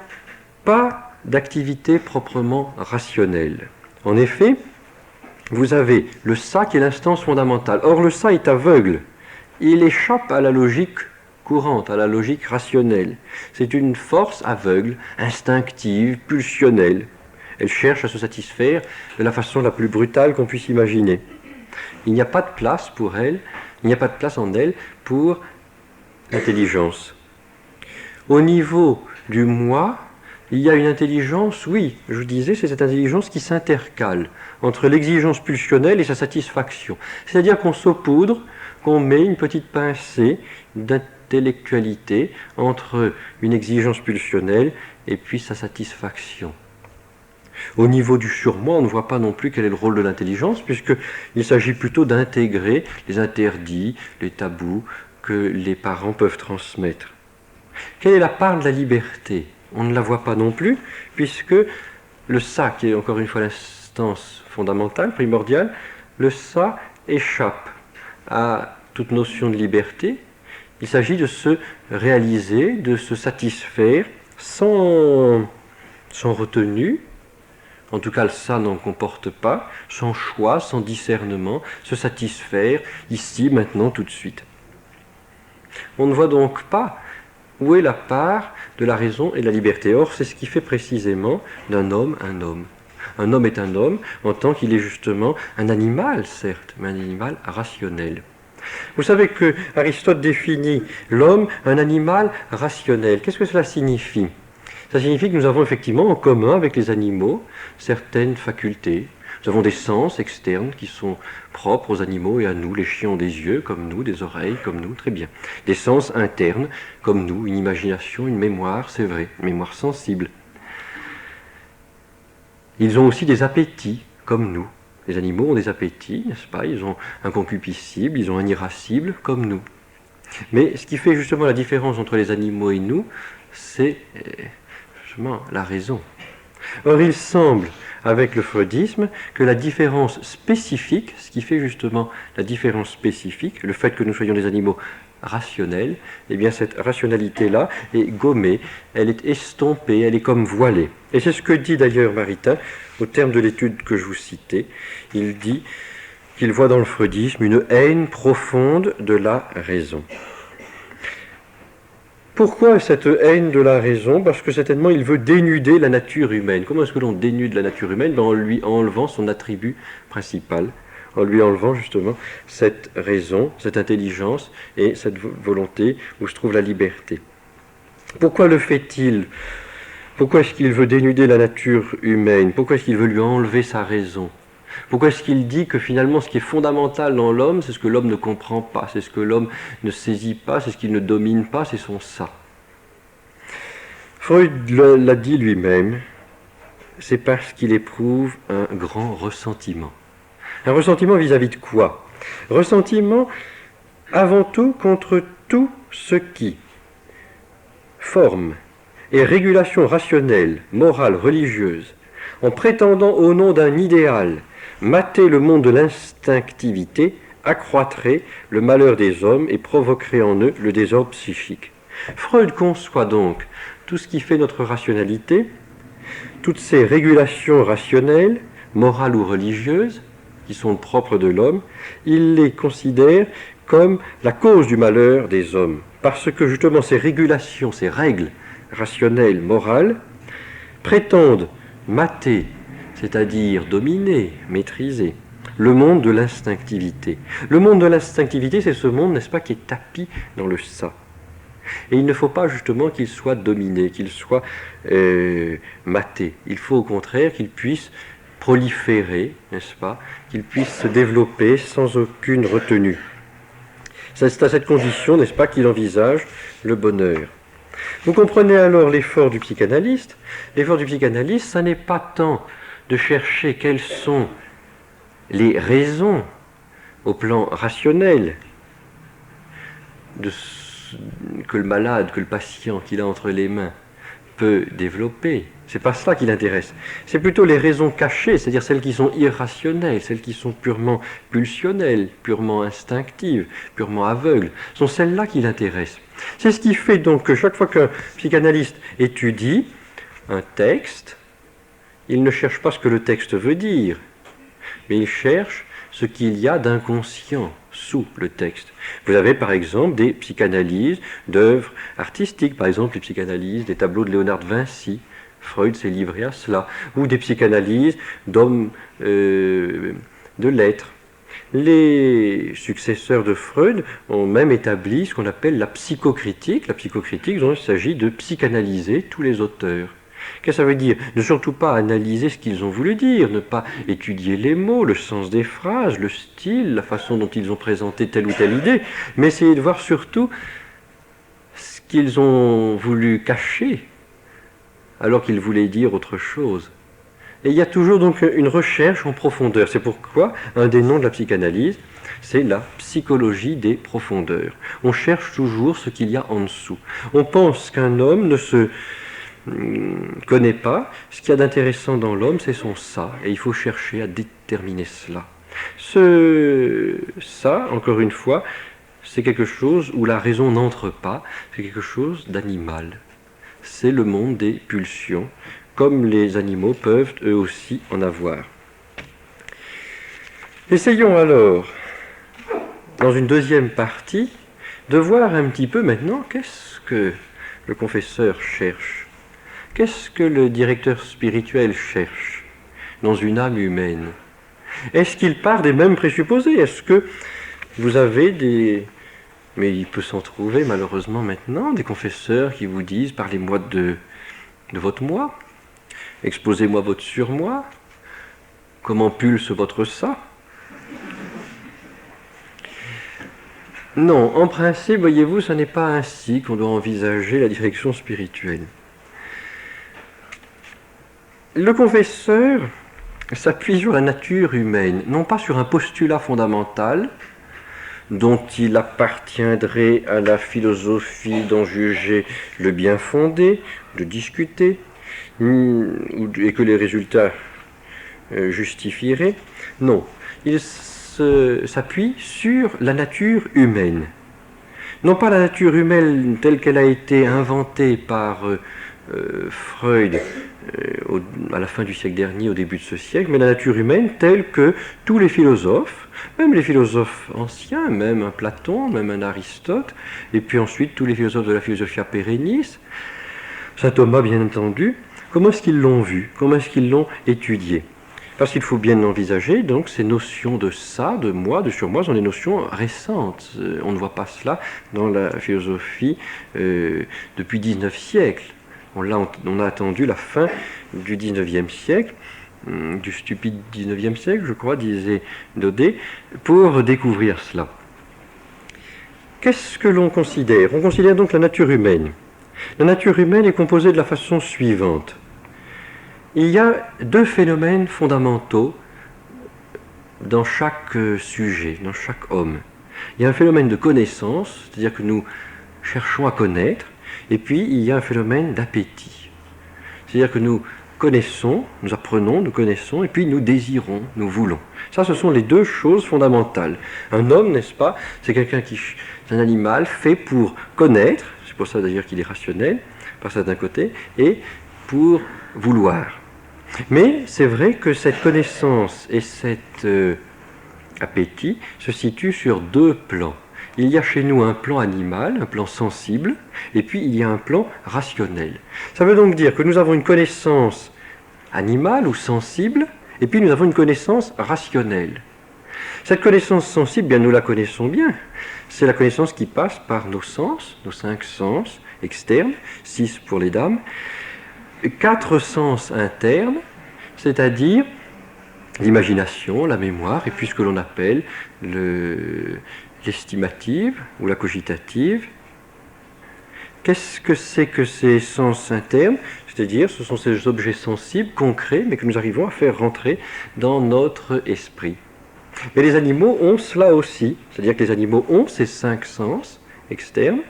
pas d'activité proprement rationnelle. En effet, vous avez le ça qui est l'instance fondamentale. Or, le ça est aveugle. Il échappe à la logique courante, à la logique rationnelle. C'est une force aveugle, instinctive, pulsionnelle. Elle cherche à se satisfaire de la façon la plus brutale qu'on puisse imaginer. Il n'y a pas de place pour elle, il n'y a pas de place en elle pour l'intelligence. Au niveau du moi, il y a une intelligence, oui, je vous disais, c'est cette intelligence qui s'intercale entre l'exigence pulsionnelle et sa satisfaction. C'est-à-dire qu'on saupoudre, qu'on met une petite pincée d'intellectualité entre une exigence pulsionnelle et puis sa satisfaction. Au niveau du surmoi, on ne voit pas non plus quel est le rôle de l'intelligence, puisqu'il s'agit plutôt d'intégrer les interdits, les tabous que les parents peuvent transmettre. Quelle est la part de la liberté? On ne la voit pas non plus, puisque le ça, qui est encore une fois l'instance fondamentale, primordiale, le ça échappe à toute notion de liberté. Il s'agit de se réaliser, de se satisfaire sans retenue. En tout cas, le ça n'en comporte pas, sans choix, sans discernement, se satisfaire ici, maintenant, tout de suite. On ne voit donc pas où est la part de la raison et de la liberté. Or, c'est ce qui fait précisément d'un homme un homme. Un homme est un homme en tant qu'il est justement un animal, certes, mais un animal rationnel. Vous savez que Aristote définit l'homme un animal rationnel. Qu'est-ce que cela signifie? Ça signifie que nous avons effectivement en commun avec les animaux certaines facultés. Nous avons des sens externes qui sont propres aux animaux et à nous. Les chiens ont des yeux comme nous, des oreilles comme nous, très bien. Des sens internes comme nous, une imagination, une mémoire, c'est vrai, une mémoire sensible. Ils ont aussi des appétits comme nous. Les animaux ont des appétits, n'est-ce pas? Ils ont un concupiscible, ils ont un irascible comme nous. Mais ce qui fait justement la différence entre les animaux et nous, c'est justement la raison. Or, il semble, avec le freudisme, que la différence spécifique, ce qui fait justement la différence spécifique, le fait que nous soyons des animaux rationnels, eh bien cette rationalité-là est gommée, elle est estompée, elle est comme voilée. Et c'est ce que dit d'ailleurs Maritain au terme de l'étude que je vous citais. Il dit qu'il voit dans le freudisme une haine profonde de la raison. Pourquoi cette haine de la raison? Parce que certainement il veut dénuder la nature humaine. Comment est-ce que l'on dénude la nature humaine? En lui enlevant son attribut principal, en lui enlevant justement cette raison, cette intelligence et cette volonté où se trouve la liberté. Pourquoi le fait-il? Pourquoi est-ce qu'il veut dénuder la nature humaine? Pourquoi est-ce qu'il veut lui enlever sa raison? Pourquoi est-ce qu'il dit que finalement ce qui est fondamental dans l'homme, c'est ce que l'homme ne comprend pas, c'est ce que l'homme ne saisit pas, c'est ce qu'il ne domine pas, c'est son ça. Freud l'a dit lui-même, c'est parce qu'il éprouve un grand ressentiment. Un ressentiment vis-à-vis de quoi? Ressentiment avant tout contre tout ce qui forme et régulation rationnelle, morale, religieuse, en prétendant au nom d'un idéal mater le monde de l'instinctivité, accroîtrait le malheur des hommes et provoquerait en eux le désordre psychique. Freud conçoit donc tout ce qui fait notre rationalité, toutes ces régulations rationnelles, morales ou religieuses, qui sont propres de l'homme, il les considère comme la cause du malheur des hommes, parce que justement ces régulations, ces règles rationnelles, morales, prétendent mater, c'est-à-dire dominer, maîtriser, le monde de l'instinctivité. Le monde de l'instinctivité, c'est ce monde, n'est-ce pas, qui est tapi dans le ça. Et il ne faut pas justement qu'il soit dominé, qu'il soit maté. Il faut au contraire qu'il puisse proliférer, n'est-ce pas, qu'il puisse se développer sans aucune retenue. C'est à cette condition, n'est-ce pas, qu'il envisage le bonheur. Vous comprenez alors l'effort du psychanalyste. L'effort du psychanalyste, ça n'est pas tant de chercher quelles sont les raisons au plan rationnel que le malade, que le patient qu'il a entre les mains peut développer. C'est pas cela qui l'intéresse. C'est plutôt les raisons cachées, c'est-à-dire celles qui sont irrationnelles, celles qui sont purement pulsionnelles, purement instinctives, purement aveugles. Ce sont celles-là qui l'intéressent. C'est ce qui fait donc que chaque fois qu'un psychanalyste étudie un texte, il ne cherche pas ce que le texte veut dire, mais il cherche ce qu'il y a d'inconscient sous le texte. Vous avez par exemple des psychanalyses d'œuvres artistiques, par exemple les psychanalyses des tableaux de Léonard de Vinci. Freud s'est livré à cela, ou des psychanalyses d'hommes de lettres. Les successeurs de Freud ont même établi ce qu'on appelle la psychocritique. La psychocritique, dont il s'agit de psychanalyser tous les auteurs. Qu'est-ce que ça veut dire? Ne surtout pas analyser ce qu'ils ont voulu dire, ne pas étudier les mots, le sens des phrases, le style, la façon dont ils ont présenté telle ou telle idée, mais essayer de voir surtout ce qu'ils ont voulu cacher, alors qu'ils voulaient dire autre chose. Et il y a toujours donc une recherche en profondeur. C'est pourquoi un des noms de la psychanalyse, c'est la psychologie des profondeurs. On cherche toujours ce qu'il y a en dessous. On pense qu'un homme ne se connaît pas. Ce qu'il y a d'intéressant dans l'homme, c'est son ça. Et il faut chercher à déterminer cela. Ça, encore une fois, c'est quelque chose où la raison n'entre pas. C'est quelque chose d'animal. C'est le monde des pulsions, comme les animaux peuvent eux aussi en avoir. Essayons alors, dans une deuxième partie, de voir un petit peu maintenant qu'est-ce que le confesseur cherche. Qu'est-ce que le directeur spirituel cherche dans une âme humaine? Est-ce qu'il part des mêmes présupposés? Est-ce que vous avez des... Mais il peut s'en trouver malheureusement maintenant, des confesseurs qui vous disent « Parlez-moi de votre moi, exposez-moi votre surmoi, comment pulse votre ça ?» Non, en principe, voyez-vous, ce n'est pas ainsi qu'on doit envisager la direction spirituelle. Le confesseur s'appuie sur la nature humaine, non pas sur un postulat fondamental dont il appartiendrait à la philosophie d'en juger le bien fondé, de discuter, et que les résultats justifieraient. Non, il s'appuie sur la nature humaine. Non pas la nature humaine telle qu'elle a été inventée par Freud à la fin du siècle dernier, au début de ce siècle, mais la nature humaine telle que tous les philosophes, même les philosophes anciens, même un Platon, même un Aristote, et puis ensuite tous les philosophes de la Philosophia Perennis, Saint Thomas bien entendu, comment est-ce qu'ils l'ont vu, comment est-ce qu'ils l'ont étudié? Parce qu'il faut bien envisager, donc, ces notions de ça, de moi, de surmoi, sont des notions récentes. On ne voit pas cela dans la philosophie depuis 19 siècles. On a attendu la fin du 19e siècle du stupide 19e siècle, je crois, disait Daudet, pour découvrir cela. Qu'est-ce que l'on considère? On considère donc la nature humaine. La nature humaine est composée de la façon suivante. Il y a deux phénomènes fondamentaux dans chaque sujet, dans chaque homme. Il y a un phénomène de connaissance, c'est-à-dire que nous cherchons à connaître, et puis il y a un phénomène d'appétit. C'est-à-dire que nous connaissons, nous apprenons, nous connaissons, et puis nous désirons, nous voulons. Ça, ce sont les deux choses fondamentales. Un homme, n'est-ce pas, c'est quelqu'un qui, c'est un animal fait pour connaître, c'est pour ça d'ailleurs qu'il est rationnel, par ça d'un côté, et pour vouloir. Mais c'est vrai que cette connaissance et cet appétit se situent sur deux plans. Il y a chez nous un plan animal, un plan sensible, et puis il y a un plan rationnel. Ça veut donc dire que nous avons une connaissance animale ou sensible, et puis nous avons une connaissance rationnelle. Cette connaissance sensible, bien nous la connaissons bien. C'est la connaissance qui passe par nos sens, nos 5 sens externes, 6 pour les dames, 4 sens internes, c'est-à-dire l'imagination, la mémoire, et puis ce que l'on appelle l'estimative ou la cogitative. Qu'est-ce que c'est que ces sens internes? C'est-à-dire, ce sont ces objets sensibles, concrets, mais que nous arrivons à faire rentrer dans notre esprit. Mais les animaux ont cela aussi, c'est-à-dire que les animaux ont ces 5 sens externes,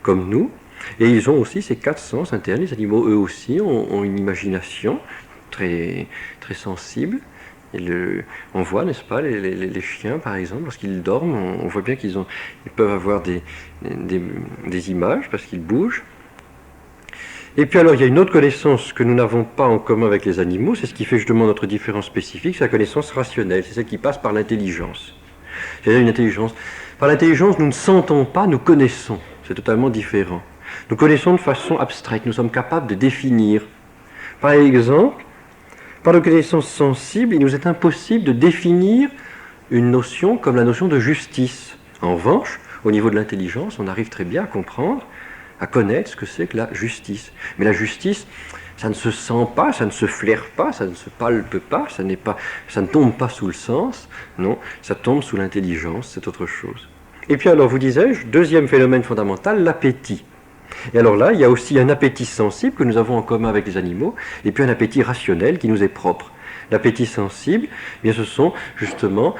comme nous, et ils ont aussi ces 4 sens internes. Les animaux, eux aussi, ont une imagination très, très sensible. Et on voit, n'est-ce pas, les chiens, par exemple, lorsqu'ils dorment, on voit bien qu'ils peuvent avoir des images parce qu'ils bougent. Et puis alors, il y a une autre connaissance que nous n'avons pas en commun avec les animaux, c'est ce qui fait justement notre différence spécifique, c'est la connaissance rationnelle, c'est celle qui passe par l'intelligence. C'est-à-dire une intelligence. Par l'intelligence, nous ne sentons pas, nous connaissons. C'est totalement différent. Nous connaissons de façon abstraite, nous sommes capables de définir. Par exemple, par la connaissance sensible, il nous est impossible de définir une notion comme la notion de justice. En revanche, au niveau de l'intelligence, on arrive très bien à comprendre, à connaître ce que c'est que la justice. Mais la justice, ça ne se sent pas, ça ne se flaire pas, ça ne se palpe pas, ça ne tombe pas sous le sens, non, ça tombe sous l'intelligence, c'est autre chose. Et puis alors, vous disais-je, deuxième phénomène fondamental, l'appétit. Et alors là, il y a aussi un appétit sensible que nous avons en commun avec les animaux, et puis un appétit rationnel qui nous est propre. L'appétit sensible, eh bien, ce sont justement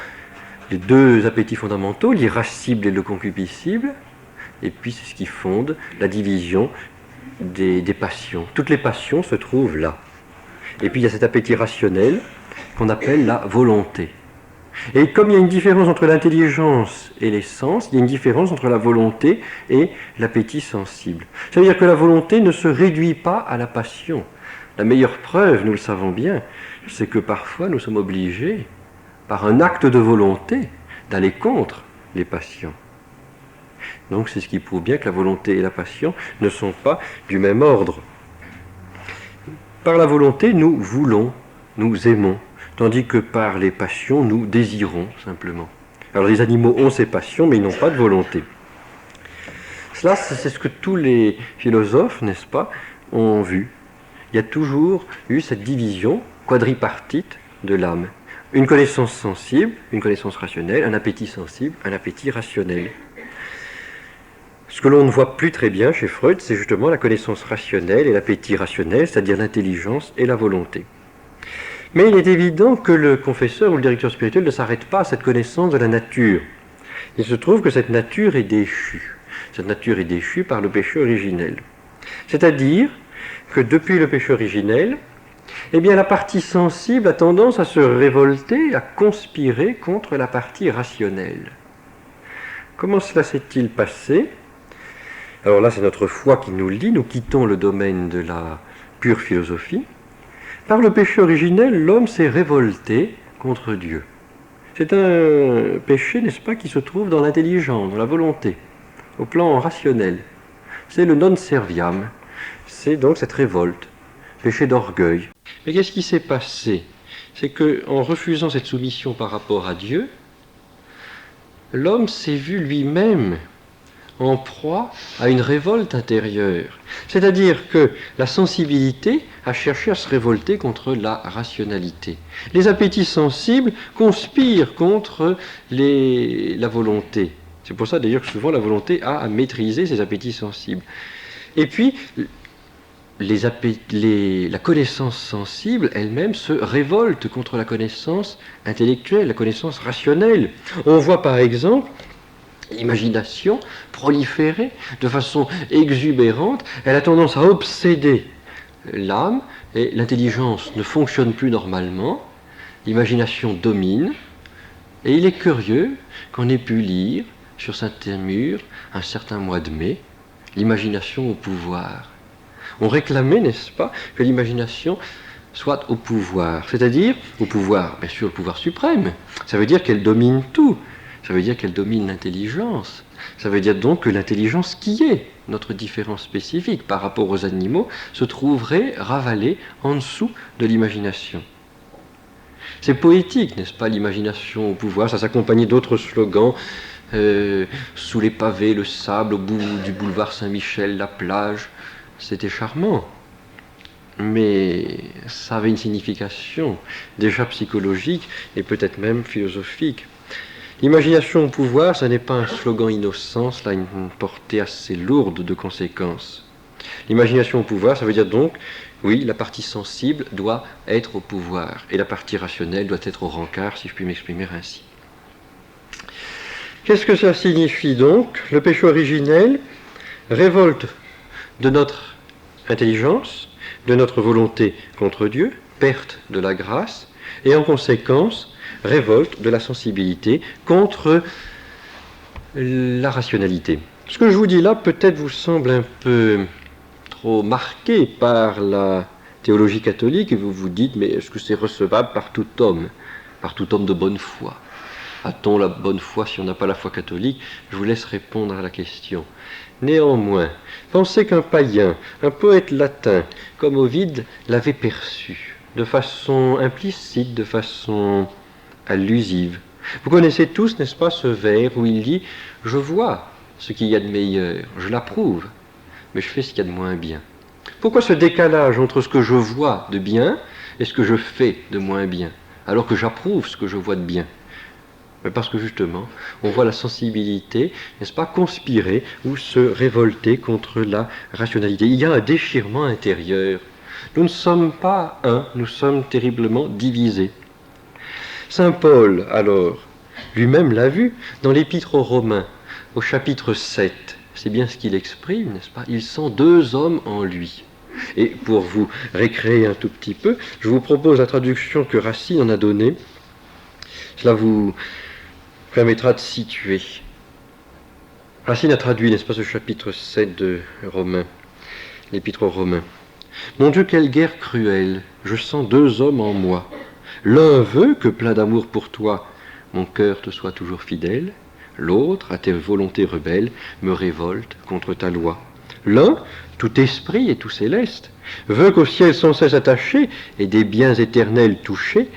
les deux appétits fondamentaux, l'irascible et le concupiscible, et puis c'est ce qui fonde la division des passions. Toutes les passions se trouvent là. Et puis il y a cet appétit rationnel qu'on appelle la volonté. Et comme il y a une différence entre l'intelligence et les sens, il y a une différence entre la volonté et l'appétit sensible. Ça veut dire que la volonté ne se réduit pas à la passion. La meilleure preuve, nous le savons bien, c'est que parfois nous sommes obligés, par un acte de volonté, d'aller contre les passions. Donc c'est ce qui prouve bien que la volonté et la passion ne sont pas du même ordre. Par la volonté, nous voulons, nous aimons, tandis que par les passions, nous désirons simplement. Alors les animaux ont ces passions, mais ils n'ont pas de volonté. Cela, c'est ce que tous les philosophes, n'est-ce pas, ont vu. Il y a toujours eu cette division quadripartite de l'âme. Une connaissance sensible, une connaissance rationnelle, un appétit sensible, un appétit rationnel. Ce que l'on ne voit plus très bien chez Freud, c'est justement la connaissance rationnelle et l'appétit rationnel, c'est-à-dire l'intelligence et la volonté. Mais il est évident que le confesseur ou le directeur spirituel ne s'arrête pas à cette connaissance de la nature. Il se trouve que cette nature est déchue. Cette nature est déchue par le péché originel. C'est-à-dire que depuis le péché originel, eh bien, la partie sensible a tendance à se révolter, à conspirer contre la partie rationnelle. Comment cela s'est-il passé ? Alors là, c'est notre foi qui nous le dit, nous quittons le domaine de la pure philosophie. Par le péché originel, l'homme s'est révolté contre Dieu. C'est un péché, n'est-ce pas, qui se trouve dans l'intelligence, dans la volonté, au plan rationnel. C'est le non serviam, c'est donc cette révolte, péché d'orgueil. Mais qu'est-ce qui s'est passé ? C'est qu'en refusant cette soumission par rapport à Dieu, l'homme s'est vu lui-même en proie à une révolte intérieure. C'est-à-dire que la sensibilité a cherché à se révolter contre la rationalité. Les appétits sensibles conspirent contre la volonté. C'est pour ça d'ailleurs que souvent la volonté a à maîtriser ses appétits sensibles. Et puis, la connaissance sensible elle-même se révolte contre la connaissance intellectuelle, la connaissance rationnelle. On voit par exemple l'imagination proliférer de façon exubérante, elle a tendance à obséder l'âme et l'intelligence ne fonctionne plus normalement, l'imagination domine et il est curieux qu'on ait pu lire sur certains murs un certain mois de mai, l'imagination au pouvoir. On réclamait, n'est-ce pas, que l'imagination soit au pouvoir, c'est-à-dire au pouvoir, bien sûr le pouvoir suprême, ça veut dire qu'elle domine tout, ça veut dire qu'elle domine l'intelligence, ça veut dire donc que l'intelligence qui est notre différence spécifique par rapport aux animaux se trouverait ravalée en dessous de l'imagination. C'est poétique, n'est-ce pas, l'imagination au pouvoir, ça s'accompagnait d'autres slogans, sous les pavés, le sable, au bout du boulevard Saint-Michel, la plage. C'était charmant, mais ça avait une signification déjà psychologique et peut-être même philosophique. L'imagination au pouvoir, ça n'est pas un slogan innocent, cela a une portée assez lourde de conséquences. L'imagination au pouvoir, ça veut dire donc, oui, la partie sensible doit être au pouvoir et la partie rationnelle doit être au rencard, si je puis m'exprimer ainsi. Qu'est-ce que ça signifie donc? Le péché originel révolte de notre intelligence, de notre volonté contre Dieu, perte de la grâce, et en conséquence, révolte de la sensibilité contre la rationalité. Ce que je vous dis là peut-être vous semble un peu trop marqué par la théologie catholique, et vous vous dites, mais est-ce que c'est recevable par tout homme de bonne foi? A-t-on la bonne foi si on n'a pas la foi catholique? Je vous laisse répondre à la question. Néanmoins, pensez qu'un païen, un poète latin comme Ovide l'avait perçu de façon implicite, de façon allusive. Vous connaissez tous, n'est-ce pas, ce vers où il dit « Je vois ce qu'il y a de meilleur, je l'approuve, mais je fais ce qu'il y a de moins bien. » Pourquoi ce décalage entre ce que je vois de bien et ce que je fais de moins bien, alors que j'approuve ce que je vois de bien? Mais parce que justement, on voit la sensibilité, n'est-ce pas, conspirer ou se révolter contre la rationalité. Il y a un déchirement intérieur. Nous ne sommes pas un, nous sommes terriblement divisés. Saint Paul, alors, lui-même l'a vu dans l'Épître aux Romains, au chapitre 7. C'est bien ce qu'il exprime, n'est-ce pas? Il sent deux hommes en lui. Et pour vous récréer un tout petit peu, je vous propose la traduction que Racine en a donnée. Cela vous permettra de situer. Racine a traduit, n'est-ce pas, ce chapitre 7 de Romains, l'Épître aux Romains. « Mon Dieu, quelle guerre cruelle! Je sens deux hommes en moi. L'un veut que, plein d'amour pour toi, mon cœur te soit toujours fidèle. L'autre, à tes volontés rebelles, me révolte contre ta loi. L'un, tout esprit et tout céleste, veut qu'au ciel sans cesse attaché et des biens éternels touchés,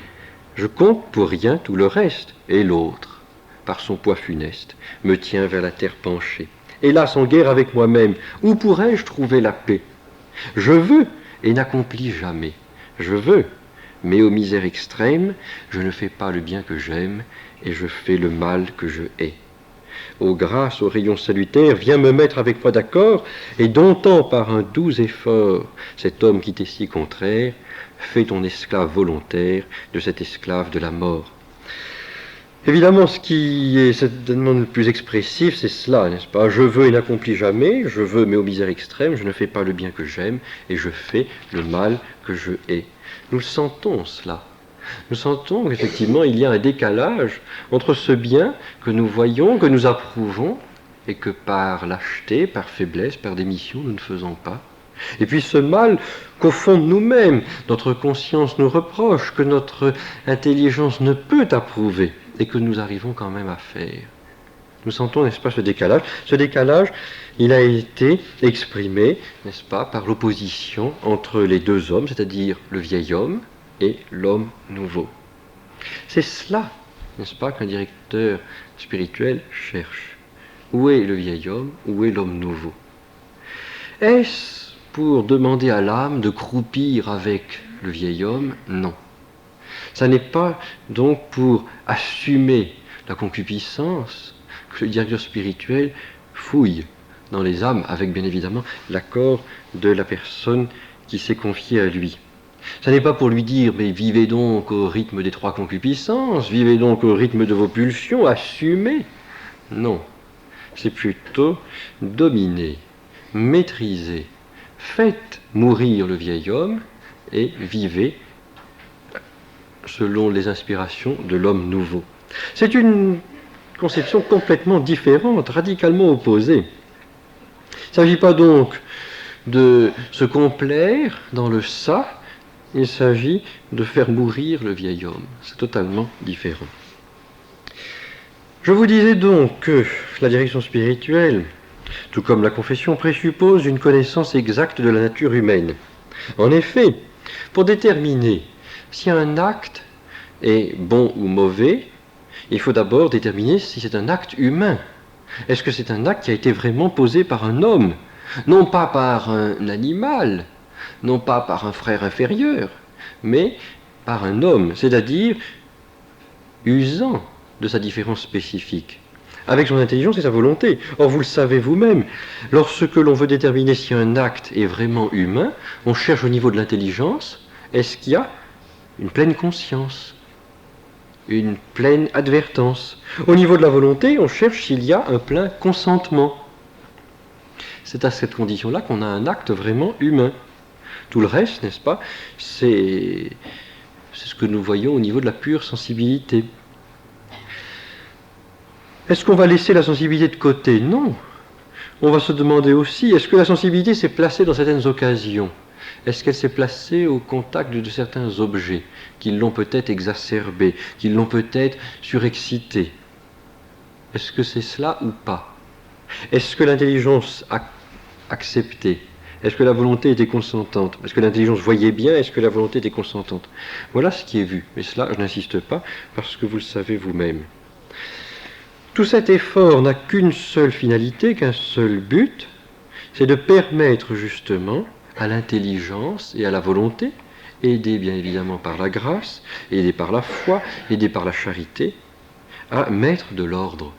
je compte pour rien tout le reste. Et l'autre, par son poids funeste, me tient vers la terre penchée. Hélas, en guerre avec moi-même, où pourrais-je trouver la paix? Je veux et n'accomplis jamais. Je veux, mais aux misères extrêmes, je ne fais pas le bien que j'aime et je fais le mal que je hais. Ô grâce, aux rayons salutaires, viens me mettre avec toi d'accord, et domptant par un doux effort cet homme qui t'est si contraire, fais ton esclave volontaire de cet esclave de la mort. Évidemment, ce qui est certainement le plus expressif, c'est cela, n'est-ce pas? Je veux et n'accomplis jamais, je veux mais aux misères extrêmes, je ne fais pas le bien que j'aime, et je fais le mal que je hais. Nous sentons cela. Nous sentons qu'effectivement, il y a un décalage entre ce bien que nous voyons, que nous approuvons, et que par lâcheté, par faiblesse, par démission, nous ne faisons pas. Et puis ce mal qu'au fond de nous-mêmes, notre conscience nous reproche, que notre intelligence ne peut approuver, et que nous arrivons quand même à faire. Nous sentons, n'est-ce pas, ce décalage. Ce décalage, il a été exprimé, n'est-ce pas, par l'opposition entre les deux hommes, c'est-à-dire le vieil homme et l'homme nouveau. C'est cela, n'est-ce pas, qu'un directeur spirituel cherche. Où est le vieil homme? Où est l'homme nouveau? Est-ce pour demander à l'âme de croupir avec le vieil homme? Non. Ça n'est pas donc pour assumer la concupiscence que le directeur spirituel fouille dans les âmes, avec bien évidemment l'accord de la personne qui s'est confiée à lui. Ça n'est pas pour lui dire, mais vivez donc au rythme des 3 concupiscences, vivez donc au rythme de vos pulsions, assumez. Non, c'est plutôt dominer, maîtriser, faites mourir le vieil homme et vivez selon les inspirations de l'homme nouveau. C'est une conception complètement différente, radicalement opposée. Il ne s'agit pas donc de se complaire dans le ça, il s'agit de faire mourir le vieil homme. C'est totalement différent. Je vous disais donc que la direction spirituelle, tout comme la confession, présuppose une connaissance exacte de la nature humaine. En effet, pour déterminer si un acte est bon ou mauvais, il faut d'abord déterminer si c'est un acte humain. Est-ce que c'est un acte qui a été vraiment posé par un homme, non pas par un animal, non pas par un frère inférieur, mais par un homme, c'est-à-dire usant de sa différence spécifique, avec son intelligence et sa volonté. Or, vous le savez vous-même, lorsque l'on veut déterminer si un acte est vraiment humain, on cherche au niveau de l'intelligence, est-ce qu'il y a une pleine conscience, une pleine advertence. Au niveau de la volonté, on cherche s'il y a un plein consentement. C'est à cette condition-là qu'on a un acte vraiment humain. Tout le reste, n'est-ce pas, c'est ce que nous voyons au niveau de la pure sensibilité. Est-ce qu'on va laisser la sensibilité de côté? Non. On va se demander aussi, est-ce que la sensibilité s'est placée dans certaines occasions? Est-ce qu'elle s'est placée au contact de certains objets qui l'ont peut-être exacerbée, qui l'ont peut-être surexcitée? Est-ce que c'est cela ou pas? Est-ce que l'intelligence a accepté? Est-ce que la volonté était consentante? Est-ce que l'intelligence voyait bien? Est-ce que la volonté était consentante? Voilà ce qui est vu. Mais cela, je n'insiste pas, parce que vous le savez vous-même. Tout cet effort n'a qu'une seule finalité, qu'un seul but, c'est de permettre justement à l'intelligence et à la volonté, aidée bien évidemment par la grâce, aidée par la foi, aidée par la charité, à mettre de l'ordre.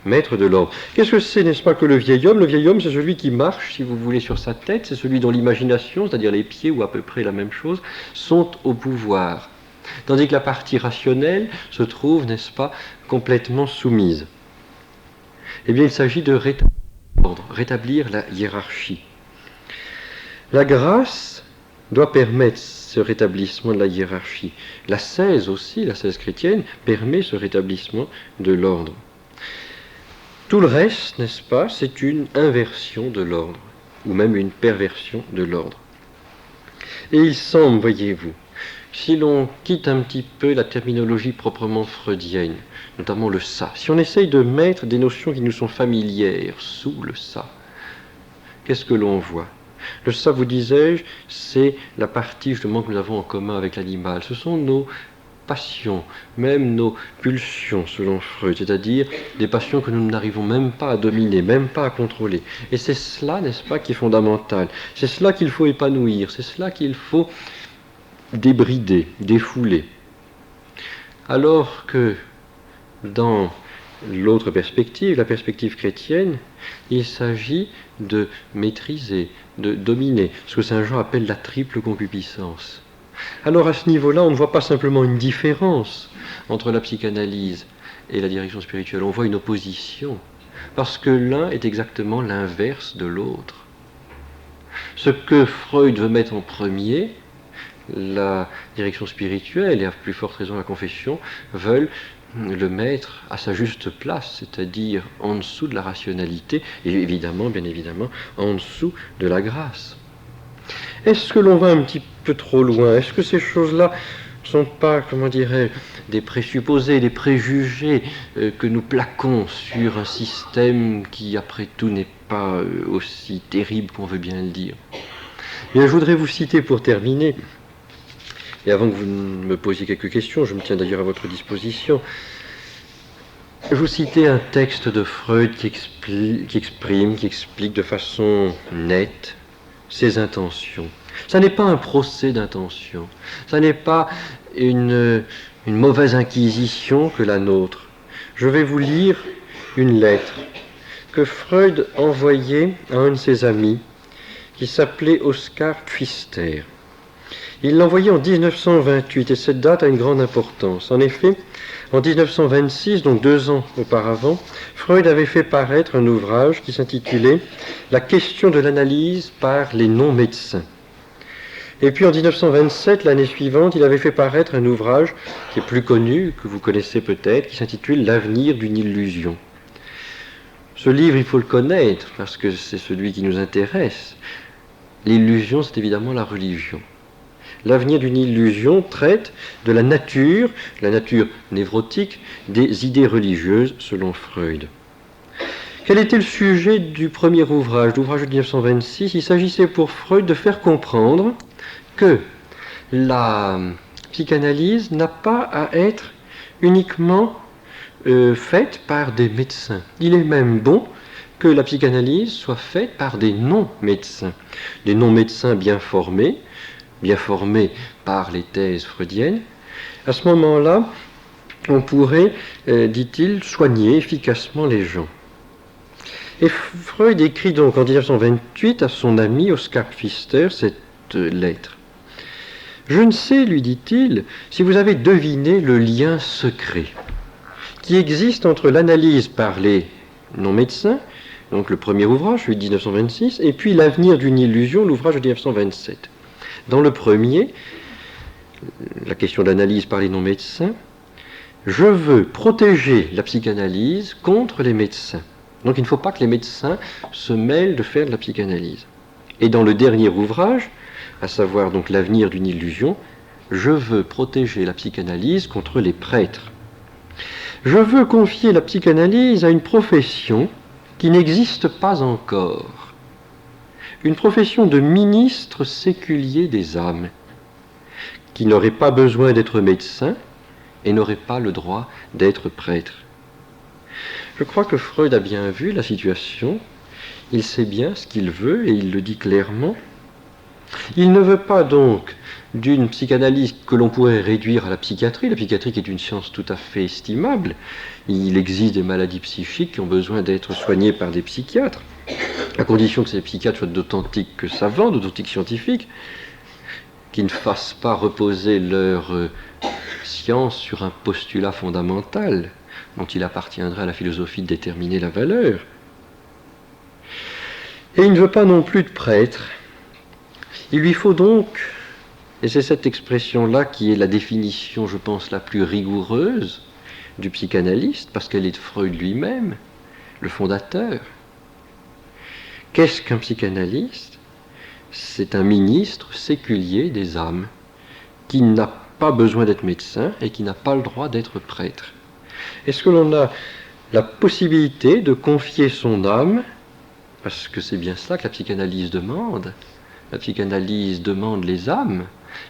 Mettre de l'ordre. Qu'est-ce que c'est, n'est-ce pas, que le vieil homme? Le vieil homme, c'est celui qui marche, si vous voulez, sur sa tête, c'est celui dont l'imagination, c'est-à-dire les pieds, ou à peu près la même chose, sont au pouvoir. Tandis que la partie rationnelle se trouve, n'est-ce pas, complètement soumise. Eh bien, il s'agit de rétablir l'ordre, rétablir la hiérarchie. La grâce doit permettre ce rétablissement de la hiérarchie. L'ascèse aussi, l'ascèse chrétienne, permet ce rétablissement de l'ordre. Tout le reste, n'est-ce pas, c'est une inversion de l'ordre, ou même une perversion de l'ordre. Et il semble, voyez-vous, si l'on quitte un petit peu la terminologie proprement freudienne, notamment le ça, si on essaye de mettre des notions qui nous sont familières sous le ça, qu'est-ce que l'on voit? Le ça, vous disais-je, c'est la partie justement que nous avons en commun avec l'animal. Ce sont nos passions, même nos pulsions selon Freud, c'est-à-dire des passions que nous n'arrivons même pas à dominer, même pas à contrôler. Et c'est cela, n'est-ce pas, qui est fondamental. C'est cela qu'il faut épanouir, c'est cela qu'il faut débrider, défouler. Alors que dans l'autre perspective, la perspective chrétienne, il s'agit de maîtriser, de dominer, ce que Saint Jean appelle la triple concupiscence. Alors à ce niveau-là, on ne voit pas simplement une différence entre la psychanalyse et la direction spirituelle, on voit une opposition, parce que l'un est exactement l'inverse de l'autre. Ce que Freud veut mettre en premier, la direction spirituelle, et à plus forte raison la confession, veulent le mettre à sa juste place, c'est-à-dire en dessous de la rationalité, et évidemment, bien évidemment, en dessous de la grâce. Est-ce que l'on va un petit peu trop loin? Est-ce que ces choses-là ne sont pas, comment dirais-je, des présupposés, des préjugés que nous plaquons sur un système qui, après tout, n'est pas aussi terrible qu'on veut bien le dire? Bien, je voudrais vous citer pour terminer, et avant que vous me posiez quelques questions, je me tiens d'ailleurs à votre disposition, Je vous citais un texte de Freud qui explique de façon nette ses intentions. Ça n'est pas un procès d'intention, ça n'est pas une mauvaise inquisition que la nôtre. Je vais vous lire une lettre que Freud envoyait à un de ses amis qui s'appelait Oskar Pfister. Il l'envoyait en 1928 et cette date a une grande importance. En effet, en 1926, donc 2 ans auparavant, Freud avait fait paraître un ouvrage qui s'intitulait « La question de l'analyse par les non-médecins ». Et puis en 1927, l'année suivante, il avait fait paraître un ouvrage qui est plus connu, que vous connaissez peut-être, qui s'intitule « L'avenir d'une illusion ». Ce livre, il faut le connaître, parce que c'est celui qui nous intéresse. L'illusion, c'est évidemment la religion. L'avenir d'une illusion traite de la nature névrotique, des idées religieuses, selon Freud. Quel était le sujet du premier ouvrage, l'ouvrage de 1926 ? Il s'agissait pour Freud de faire comprendre que la psychanalyse n'a pas à être uniquement faite par des médecins. Il est même bon que la psychanalyse soit faite par des non-médecins bien formés par les thèses freudiennes. À ce moment-là, on pourrait, dit-il, soigner efficacement les gens. Et Freud écrit donc en 1928 à son ami Oskar Pfister cette lettre. « Je ne sais, lui dit-il, si vous avez deviné le lien secret qui existe entre l'analyse par les non-médecins, donc le premier ouvrage, celui de 1926, et puis L'avenir d'une illusion, l'ouvrage de 1927. Dans le premier, la question d'analyse par les non-médecins, je veux protéger la psychanalyse contre les médecins. Donc il ne faut pas que les médecins se mêlent de faire de la psychanalyse. Et dans le dernier ouvrage, à savoir donc L'avenir d'une illusion, je veux protéger la psychanalyse contre les prêtres. Je veux confier la psychanalyse à une profession qui n'existe pas encore. Une profession de ministre séculier des âmes, qui n'aurait pas besoin d'être médecin et n'aurait pas le droit d'être prêtre. Je crois que Freud a bien vu la situation, il sait bien ce qu'il veut et il le dit clairement. Il ne veut pas donc d'une psychanalyse que l'on pourrait réduire à la psychiatrie qui est une science tout à fait estimable. Il existe des maladies psychiques qui ont besoin d'être soignées par des psychiatres, à condition que ces psychiatres soient d'authentiques savants, d'authentiques scientifiques, qui ne fassent pas reposer leur science sur un postulat fondamental dont il appartiendrait à la philosophie de déterminer la valeur. Et il ne veut pas non plus de prêtre. Il lui faut donc, et c'est cette expression-là qui est la définition, je pense, la plus rigoureuse du psychanalyste, parce qu'elle est de Freud lui-même, le fondateur. Qu'est-ce qu'un psychanalyste ? C'est un ministre séculier des âmes, qui n'a pas besoin d'être médecin et qui n'a pas le droit d'être prêtre. Est-ce que l'on a la possibilité de confier son âme, parce que c'est bien cela que la psychanalyse demande. La psychanalyse demande les âmes,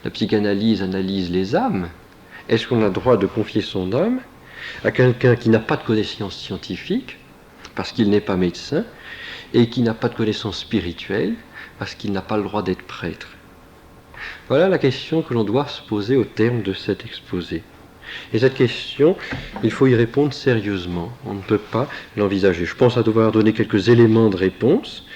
la psychanalyse analyse les âmes. Est-ce qu'on a le droit de confier son âme à quelqu'un qui n'a pas de connaissances scientifiques, parce qu'il n'est pas médecin, et qui n'a pas de connaissances spirituelles, parce qu'il n'a pas le droit d'être prêtre? Voilà la question que l'on doit se poser au terme de cet exposé. Et cette question, il faut y répondre sérieusement. On ne peut pas l'envisager. Je pense à devoir donner quelques éléments de réponse.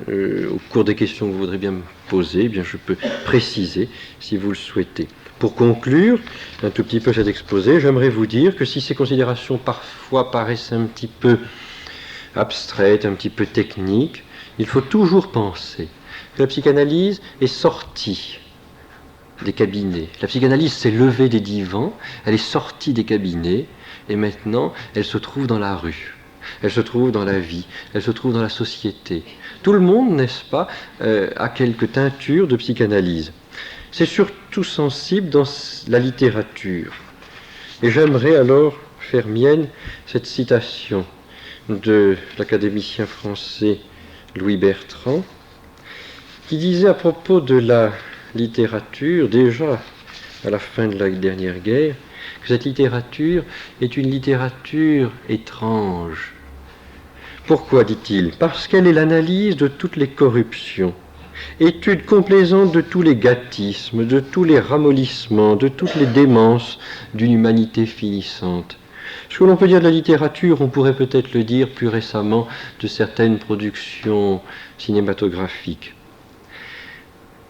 Au cours des questions que vous voudrez bien me poser, eh bien je peux préciser si vous le souhaitez. Pour conclure un tout petit peu cet exposé, j'aimerais vous dire que si ces considérations parfois paraissent un petit peu abstraites, un petit peu techniques, il faut toujours penser que la psychanalyse est sortie des cabinets. La psychanalyse s'est levée des divans, elle est sortie des cabinets, et maintenant elle se trouve dans la rue, elle se trouve dans la vie, elle se trouve dans la société. Tout le monde, n'est-ce pas, a quelques teintures de psychanalyse. C'est surtout sensible dans la littérature. Et j'aimerais alors faire mienne cette citation de l'académicien français Louis Bertrand, qui disait à propos de la littérature, déjà à la fin de la dernière guerre, que cette littérature est une littérature étrange. Pourquoi, dit-il? Parce qu'elle est l'analyse de toutes les corruptions, étude complaisante de tous les gâtismes, de tous les ramollissements, de toutes les démences d'une humanité finissante. Ce que l'on peut dire de la littérature, on pourrait peut-être le dire plus récemment de certaines productions cinématographiques.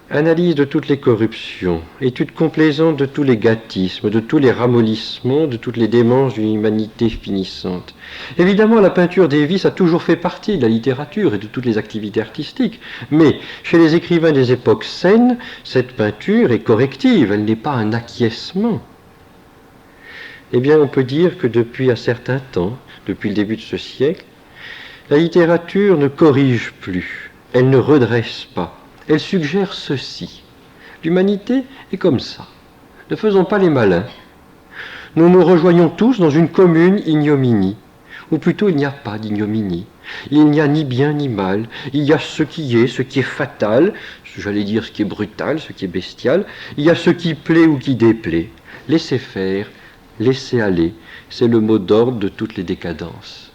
Analyse de toutes les corruptions, étude complaisante de tous les gâtismes, de tous les ramollissements, de toutes les démences d'une humanité finissante. Évidemment, la peinture Davis a toujours fait partie de la littérature et de toutes les activités artistiques, mais chez les écrivains des époques saines, cette peinture est corrective, elle n'est pas un acquiescement. Eh bien, on peut dire que depuis un certain temps, depuis le début de ce siècle, la littérature ne corrige plus, elle ne redresse pas. Elle suggère ceci: l'humanité est comme ça. Ne faisons pas les malins. Nous nous rejoignons tous dans une commune ignominie, ou plutôt il n'y a pas d'ignominie. Il n'y a ni bien ni mal. Il y a ce qui est fatal, j'allais dire ce qui est brutal, ce qui est bestial. Il y a ce qui plaît ou qui déplaît. Laissez faire, laissez aller, c'est le mot d'ordre de toutes les décadences.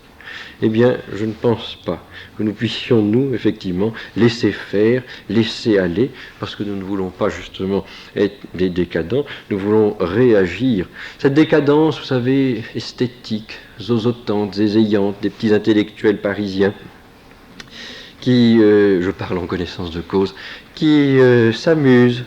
Eh bien, je ne pense pas que nous puissions, nous, effectivement, laisser faire, laisser aller, parce que nous ne voulons pas, justement, être des décadents, nous voulons réagir. Cette décadence, vous savez, esthétique, zozotante, zézayante, des petits intellectuels parisiens, qui, je parle en connaissance de cause, qui s'amusent,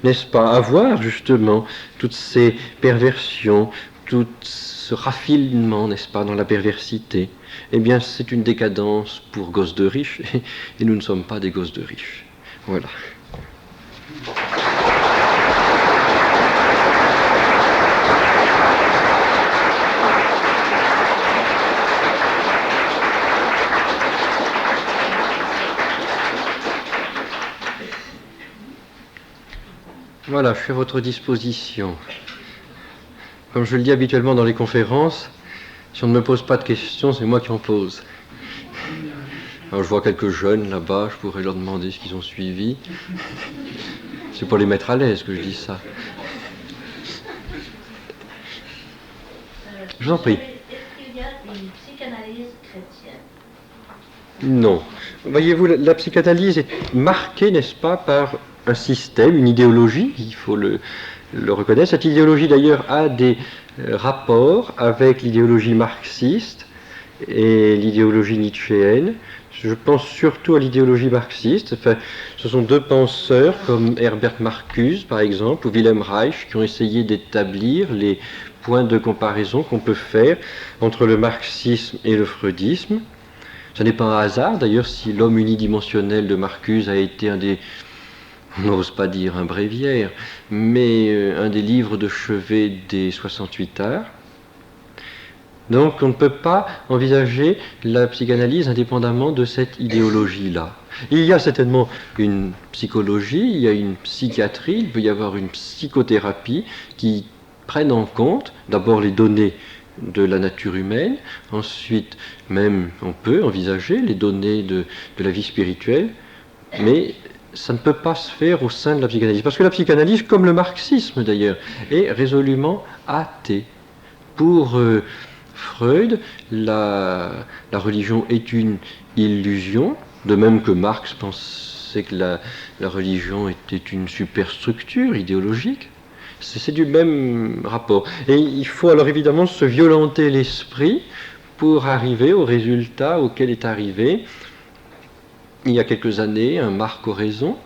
n'est-ce pas, à voir, justement, toutes ces perversions, tout ce raffinement, n'est-ce pas, dans la perversité. Eh bien, c'est une décadence pour gosses de riches, et nous ne sommes pas des gosses de riches. Voilà. Voilà, je suis à votre disposition. Comme je le dis habituellement dans les conférences, si on ne me pose pas de questions, c'est moi qui en pose. Alors je vois quelques jeunes là-bas, je pourrais leur demander ce qu'ils ont suivi. C'est pour les mettre à l'aise que je dis ça. Je vous en prie. Est-ce qu'il y a une psychanalyse chrétienne? Non. Voyez-vous, la psychanalyse est marquée, n'est-ce pas, par un système, une idéologie, il faut le reconnaître. Cette idéologie, d'ailleurs, a des rapports avec l'idéologie marxiste et l'idéologie nietzschéenne. Je pense surtout à l'idéologie marxiste. Enfin, ce sont deux penseurs comme Herbert Marcuse, par exemple, ou Wilhelm Reich, qui ont essayé d'établir les points de comparaison qu'on peut faire entre le marxisme et le freudisme. Ce n'est pas un hasard, d'ailleurs, si l'homme unidimensionnel de Marcuse a été un des, on n'ose pas dire un bréviaire, mais un des livres de chevet des 68 arts. Donc on ne peut pas envisager la psychanalyse indépendamment de cette idéologie-là. Il y a certainement une psychologie, il y a une psychiatrie, il peut y avoir une psychothérapie qui prennent en compte d'abord les données de la nature humaine, ensuite même on peut envisager les données de la vie spirituelle, mais ça ne peut pas se faire au sein de la psychanalyse, parce que la psychanalyse, comme le marxisme d'ailleurs, est résolument athée. Pour Freud, la religion est une illusion, de même que Marx pensait que la religion était une superstructure idéologique. C'est du même rapport. Et il faut alors évidemment se violenter l'esprit pour arriver au résultat auquel est arrivé, il y a quelques années, un Marc Oraison,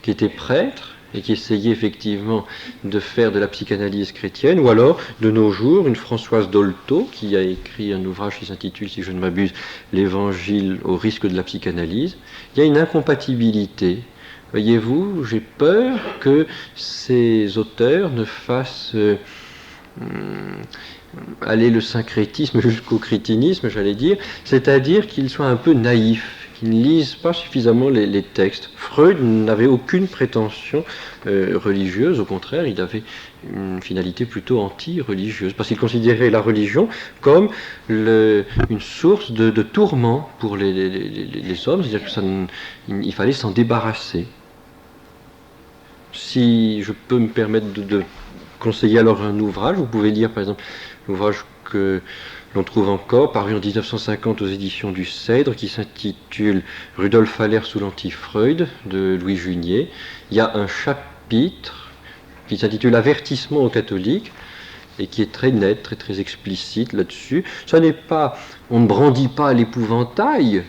qui était prêtre et qui essayait effectivement de faire de la psychanalyse chrétienne, ou alors, de nos jours, une Françoise Dolto, qui a écrit un ouvrage qui s'intitule, si je ne m'abuse, L'Évangile au risque de la psychanalyse. Il y a une incompatibilité. Voyez-vous, j'ai peur que ces auteurs ne fassent aller le syncrétisme jusqu'au crétinisme, j'allais dire, c'est-à-dire qu'ils soient un peu naïfs, qu'ils ne lisent pas suffisamment les textes. Freud n'avait aucune prétention religieuse, au contraire, il avait une finalité plutôt anti-religieuse, parce qu'il considérait la religion comme une source de tourment pour les hommes, c'est-à-dire qu'il fallait s'en débarrasser. si je peux me permettre de conseiller alors un ouvrage, vous pouvez lire par exemple l'ouvrage que l'on trouve encore, paru en 1950 aux éditions du Cèdre, qui s'intitule Rudolf Haller sous l'anti-Freud, de Louis Junier. Il y a un chapitre qui s'intitule Avertissement aux catholiques, et qui est très net, très, très explicite là-dessus. Ça n'est pas, on ne brandit pas l'épouvantail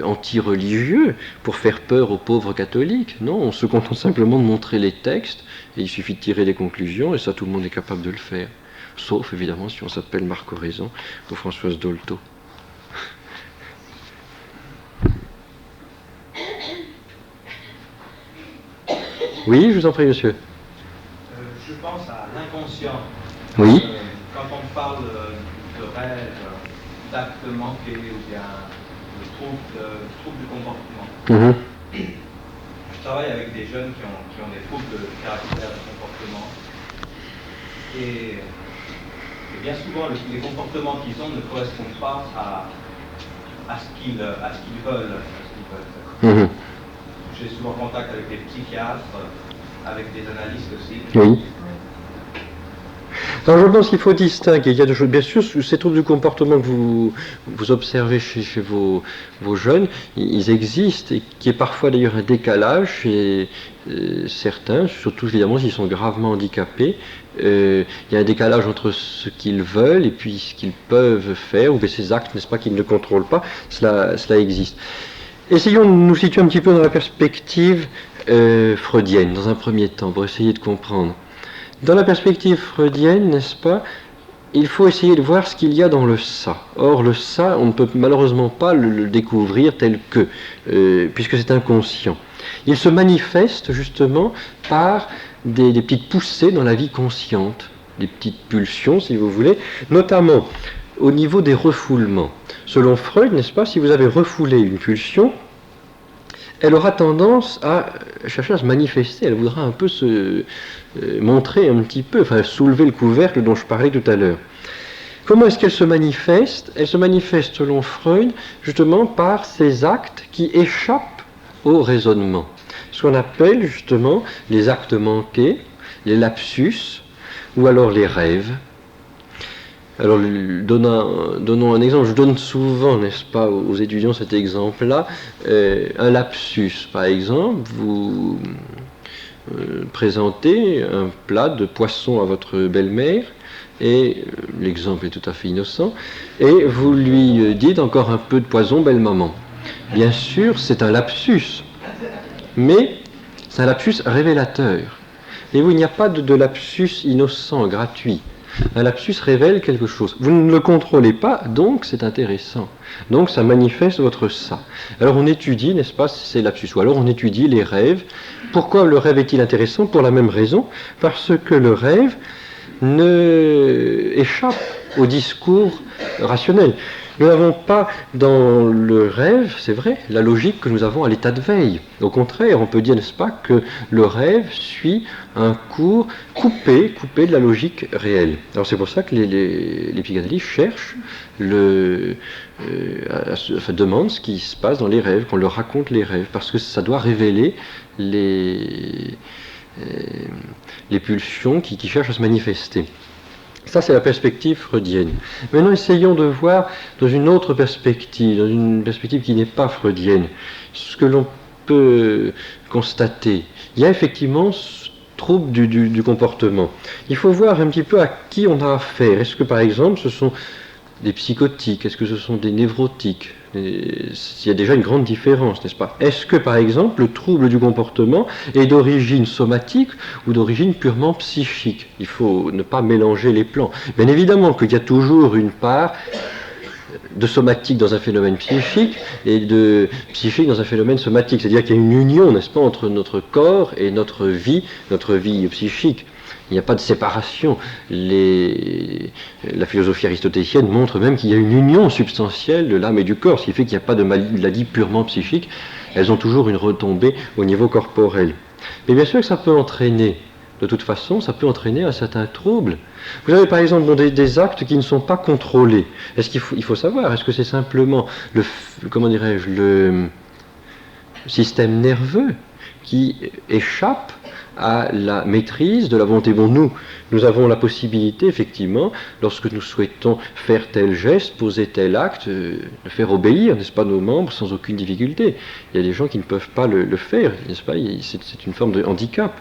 anti-religieux pour faire peur aux pauvres catholiques. Non, on se contente simplement de montrer les textes, et il suffit de tirer les conclusions, et ça tout le monde est capable de le faire. Sauf évidemment si on s'appelle Marc Oraison ou Françoise Dolto. Oui, je vous en prie, monsieur. Je pense à l'inconscient. Oui. Quand on parle de rêve, d'actes manqués ou bien de troubles du comportement. Je travaille avec des jeunes qui ont des troubles de caractère de comportement. Et bien souvent, les comportements qu'ils ont ne correspondent pas à ce qu'ils veulent. J'ai souvent contact avec des psychiatres, avec des analystes aussi. Oui. Alors je pense qu'il faut distinguer. Il y a des choses, bien sûr, ces troubles du comportement que vous observez chez vos jeunes, ils existent, et qui est parfois d'ailleurs un décalage chez certains, surtout évidemment s'ils sont gravement handicapés. Il y a un décalage entre ce qu'ils veulent et puis ce qu'ils peuvent faire, ou bien ces actes, n'est-ce pas, qu'ils ne contrôlent pas. Cela existe. Essayons de nous situer un petit peu dans la perspective freudienne, dans un premier temps, pour essayer de comprendre. Dans la perspective freudienne, n'est-ce pas, il faut essayer de voir ce qu'il y a dans le ça. Or, le ça, on ne peut malheureusement pas le découvrir tel que, puisque c'est inconscient. Il se manifeste justement par des petites poussées dans la vie consciente, des petites pulsions, si vous voulez, notamment au niveau des refoulements. Selon Freud, n'est-ce pas, si vous avez refoulé une pulsion, elle aura tendance à chercher à se manifester, elle voudra un peu se montrer un petit peu, enfin soulever le couvercle dont je parlais tout à l'heure. Comment est-ce qu'elle se manifeste ? Elle se manifeste, selon Freud, justement par ces actes qui échappent au raisonnement. Ce qu'on appelle justement les actes manqués, les lapsus, ou alors les rêves. Alors, donnons un exemple. Je donne souvent, n'est-ce pas, aux étudiants cet exemple-là. Un lapsus, par exemple, vous présentez un plat de poisson à votre belle-mère, et l'exemple est tout à fait innocent, et vous lui dites encore un peu de poison, belle-maman. Bien sûr, c'est un lapsus, mais c'est un lapsus révélateur. Et vous, il n'y a pas de lapsus innocent, gratuit. Un lapsus révèle quelque chose. Vous ne le contrôlez pas, donc c'est intéressant. Donc ça manifeste votre ça. Alors on étudie, n'est-ce pas, ces lapsus. Ou alors on étudie les rêves. Pourquoi le rêve est-il intéressant ? Pour la même raison, parce que le rêve ne échappe au discours rationnel. Nous n'avons pas dans le rêve, c'est vrai, la logique que nous avons à l'état de veille. Au contraire, on peut dire, n'est-ce pas, que le rêve suit un cours coupé de la logique réelle. Alors c'est pour ça que les psychanalystes cherchent, demandent ce qui se passe dans les rêves, qu'on leur raconte les rêves, parce que ça doit révéler les pulsions qui cherchent à se manifester. Ça, c'est la perspective freudienne. Maintenant, essayons de voir dans une autre perspective, dans une perspective qui n'est pas freudienne, ce que l'on peut constater. Il y a effectivement ce trouble du comportement. Il faut voir un petit peu à qui on a affaire. Est-ce que, par exemple, ce sont des psychotiques ? Est-ce que ce sont des névrotiques ? Il y a déjà une grande différence, n'est-ce pas ? Est-ce que, par exemple, le trouble du comportement est d'origine somatique ou d'origine purement psychique ? Il faut ne pas mélanger les plans. Bien évidemment qu'il y a toujours une part de somatique dans un phénomène psychique et de psychique dans un phénomène somatique. C'est-à-dire qu'il y a une union, n'est-ce pas, entre notre corps et notre vie psychique. Il n'y a pas de séparation. La philosophie aristotélienne montre même qu'il y a une union substantielle de l'âme et du corps, ce qui fait qu'il n'y a pas de maladie purement psychique. Elles ont toujours une retombée au niveau corporel. Mais bien sûr que ça peut entraîner, de toute façon, ça peut entraîner un certain trouble. Vous avez par exemple des actes qui ne sont pas contrôlés. Est-ce qu'il faut savoir, est-ce que c'est simplement le système nerveux qui échappent à la maîtrise de la volonté. Bon, nous avons la possibilité, effectivement, lorsque nous souhaitons faire tel geste, poser tel acte, de faire obéir, n'est-ce pas, nos membres sans aucune difficulté. Il y a des gens qui ne peuvent pas le faire, n'est-ce pas, c'est une forme de handicap.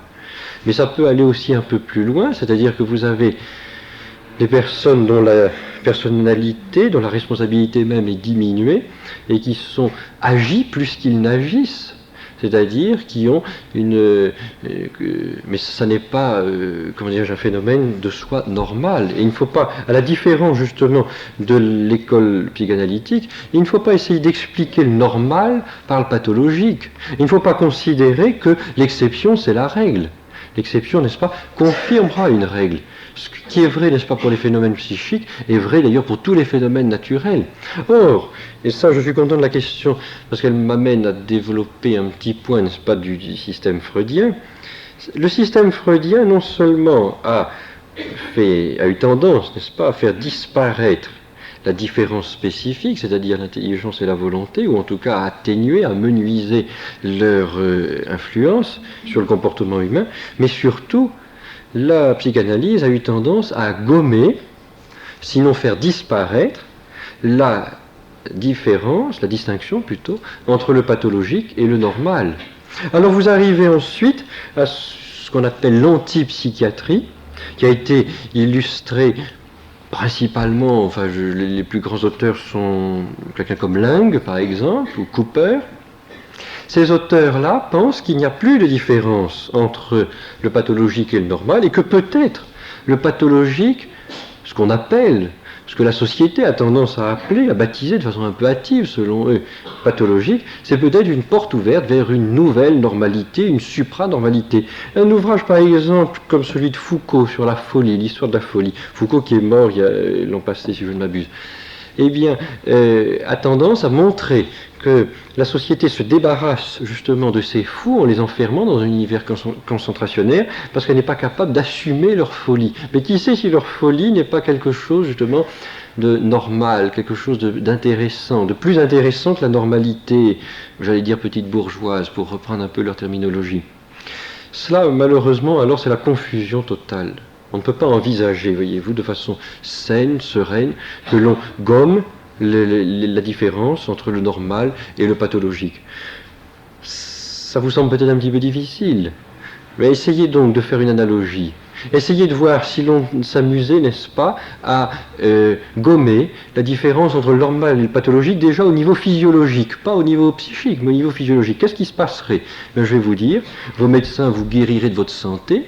Mais ça peut aller aussi un peu plus loin, c'est-à-dire que vous avez des personnes dont la personnalité, dont la responsabilité même est diminuée, et qui sont agis plus qu'ils n'agissent. C'est-à-dire qui ont mais ça n'est pas, comment dirais-je, un phénomène de soi normal. Et il ne faut pas, à la différence justement de l'école psychanalytique, il ne faut pas essayer d'expliquer le normal par le pathologique. Il ne faut pas considérer que l'exception c'est la règle. L'exception, n'est-ce pas, confirmera une règle. Ce qui est vrai, n'est-ce pas, pour les phénomènes psychiques, est vrai d'ailleurs pour tous les phénomènes naturels. Or, et ça je suis content de la question, parce qu'elle m'amène à développer un petit point, n'est-ce pas, du système freudien. Le système freudien, non seulement a eu tendance, n'est-ce pas, à faire disparaître la différence spécifique, c'est-à-dire l'intelligence et la volonté, ou en tout cas à atténuer, à menuiser leur influence sur le comportement humain, mais surtout, la psychanalyse a eu tendance à gommer, sinon faire disparaître, la différence, la distinction plutôt, entre le pathologique et le normal. Alors vous arrivez ensuite à ce qu'on appelle l'antipsychiatrie, qui a été illustrée principalement, enfin les plus grands auteurs sont quelqu'un comme Lang par exemple, ou Cooper. Ces auteurs-là pensent qu'il n'y a plus de différence entre le pathologique et le normal, et que peut-être le pathologique, ce qu'on appelle, ce que la société a tendance à appeler, à baptiser de façon un peu hâtive selon eux, pathologique, c'est peut-être une porte ouverte vers une nouvelle normalité, une supranormalité. Un ouvrage par exemple comme celui de Foucault sur la folie, l'histoire de la folie, Foucault qui est mort l'an passé si je ne m'abuse, eh bien, a tendance à montrer que la société se débarrasse justement de ces fous en les enfermant dans un univers concentrationnaire parce qu'elle n'est pas capable d'assumer leur folie. Mais qui sait si leur folie n'est pas quelque chose justement de normal, quelque chose d'intéressant, de plus intéressant que la normalité, j'allais dire petite bourgeoise, pour reprendre un peu leur terminologie. Cela, malheureusement, alors c'est la confusion totale. On ne peut pas envisager, voyez-vous, de façon saine, sereine, que l'on gomme la différence entre le normal et le pathologique. Ça vous semble peut-être un petit peu difficile, mais essayez donc de faire une analogie. Essayez de voir si l'on s'amusait, n'est-ce pas, à gommer la différence entre le normal et le pathologique déjà au niveau physiologique, pas au niveau psychique, mais au niveau physiologique. Qu'est-ce qui se passerait? Je vais vous dire, vos médecins vous guériraient de votre santé,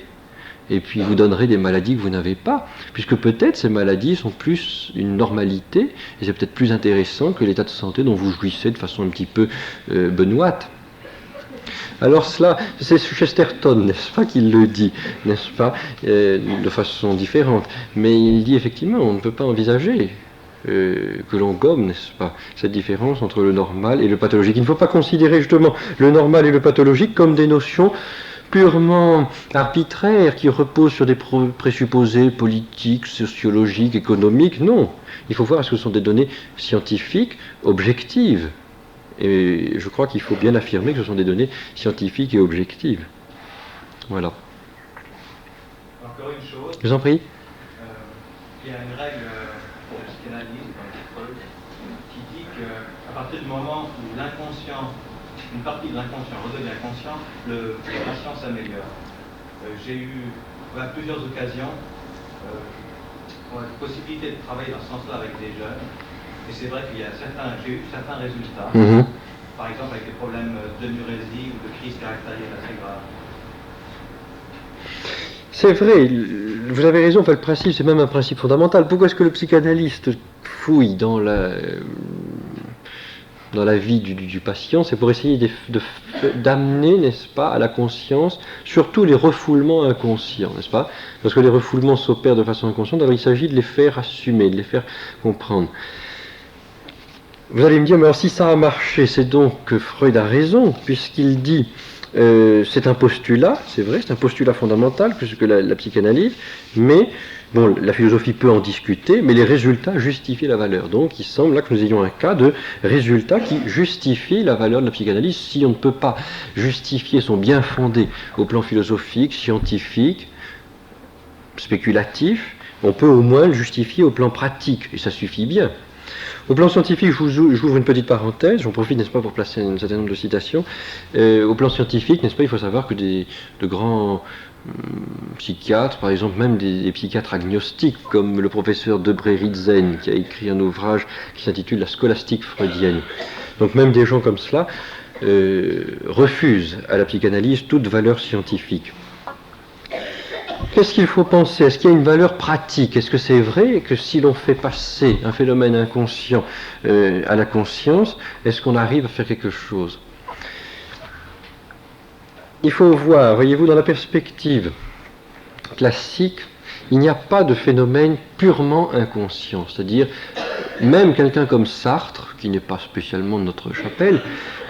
et puis vous donnerez des maladies que vous n'avez pas, puisque peut-être ces maladies sont plus une normalité, et c'est peut-être plus intéressant que l'état de santé dont vous jouissez de façon un petit peu benoîte. Alors cela, c'est Chesterton, n'est-ce pas, qui le dit, n'est-ce pas, de façon différente. Mais il dit effectivement, on ne peut pas envisager que l'on gomme, n'est-ce pas, cette différence entre le normal et le pathologique. Il ne faut pas considérer justement le normal et le pathologique comme des notions purement arbitraires, qui reposent sur des présupposés politiques, sociologiques, économiques. Non, il faut voir ce que ce sont des données scientifiques, objectives. Et je crois qu'il faut bien affirmer que ce sont des données scientifiques et objectives. Voilà. Encore une chose. Je vous en prie. Il y a une règle de la psychanalyse dans Freud qui dit qu'à partir du moment où l'inconscient, une partie de l'inconscient redevient conscient, le patient s'améliore. J'ai eu à plusieurs occasions la possibilité de travailler dans ce sens-là avec des jeunes. Et c'est vrai qu'il y a j'ai eu certains résultats, par exemple avec des problèmes d'énurésie ou de crise caractérielle assez graves. C'est vrai, vous avez raison, enfin, le principe, c'est même un principe fondamental. Pourquoi est-ce que le psychanalyste fouille dans la vie du patient? C'est pour essayer d'amener, n'est-ce pas, à la conscience, surtout les refoulements inconscients, n'est-ce pas? Parce que les refoulements s'opèrent de façon inconsciente, alors il s'agit de les faire assumer, de les faire comprendre. Vous allez me dire, mais alors si ça a marché, c'est donc que Freud a raison, puisqu'il dit C'est un postulat, c'est vrai, c'est un postulat fondamental que la psychanalyse, mais bon, la philosophie peut en discuter, mais les résultats justifient la valeur. Donc il semble là que nous ayons un cas de résultat qui justifie la valeur de la psychanalyse. Si on ne peut pas justifier son bien fondé au plan philosophique, scientifique, spéculatif, on peut au moins le justifier au plan pratique, et ça suffit bien. Au plan scientifique, j'ouvre une petite parenthèse, j'en profite, n'est-ce pas, pour placer un certain nombre de citations. Au plan scientifique, n'est-ce pas, il faut savoir que de grands psychiatres, par exemple même des psychiatres agnostiques, comme le professeur Debré Ridzen, qui a écrit un ouvrage qui s'intitule La scolastique freudienne. Donc même des gens comme cela refusent à la psychanalyse toute valeur scientifique. Qu'est-ce qu'il faut penser? Est-ce qu'il y a une valeur pratique? Est-ce que c'est vrai que si l'on fait passer un phénomène inconscient à la conscience, est-ce qu'on arrive à faire quelque chose? Il faut voir, voyez-vous, dans la perspective classique, il n'y a pas de phénomène purement inconscient. C'est-à-dire, même quelqu'un comme Sartre, qui n'est pas spécialement de notre chapelle,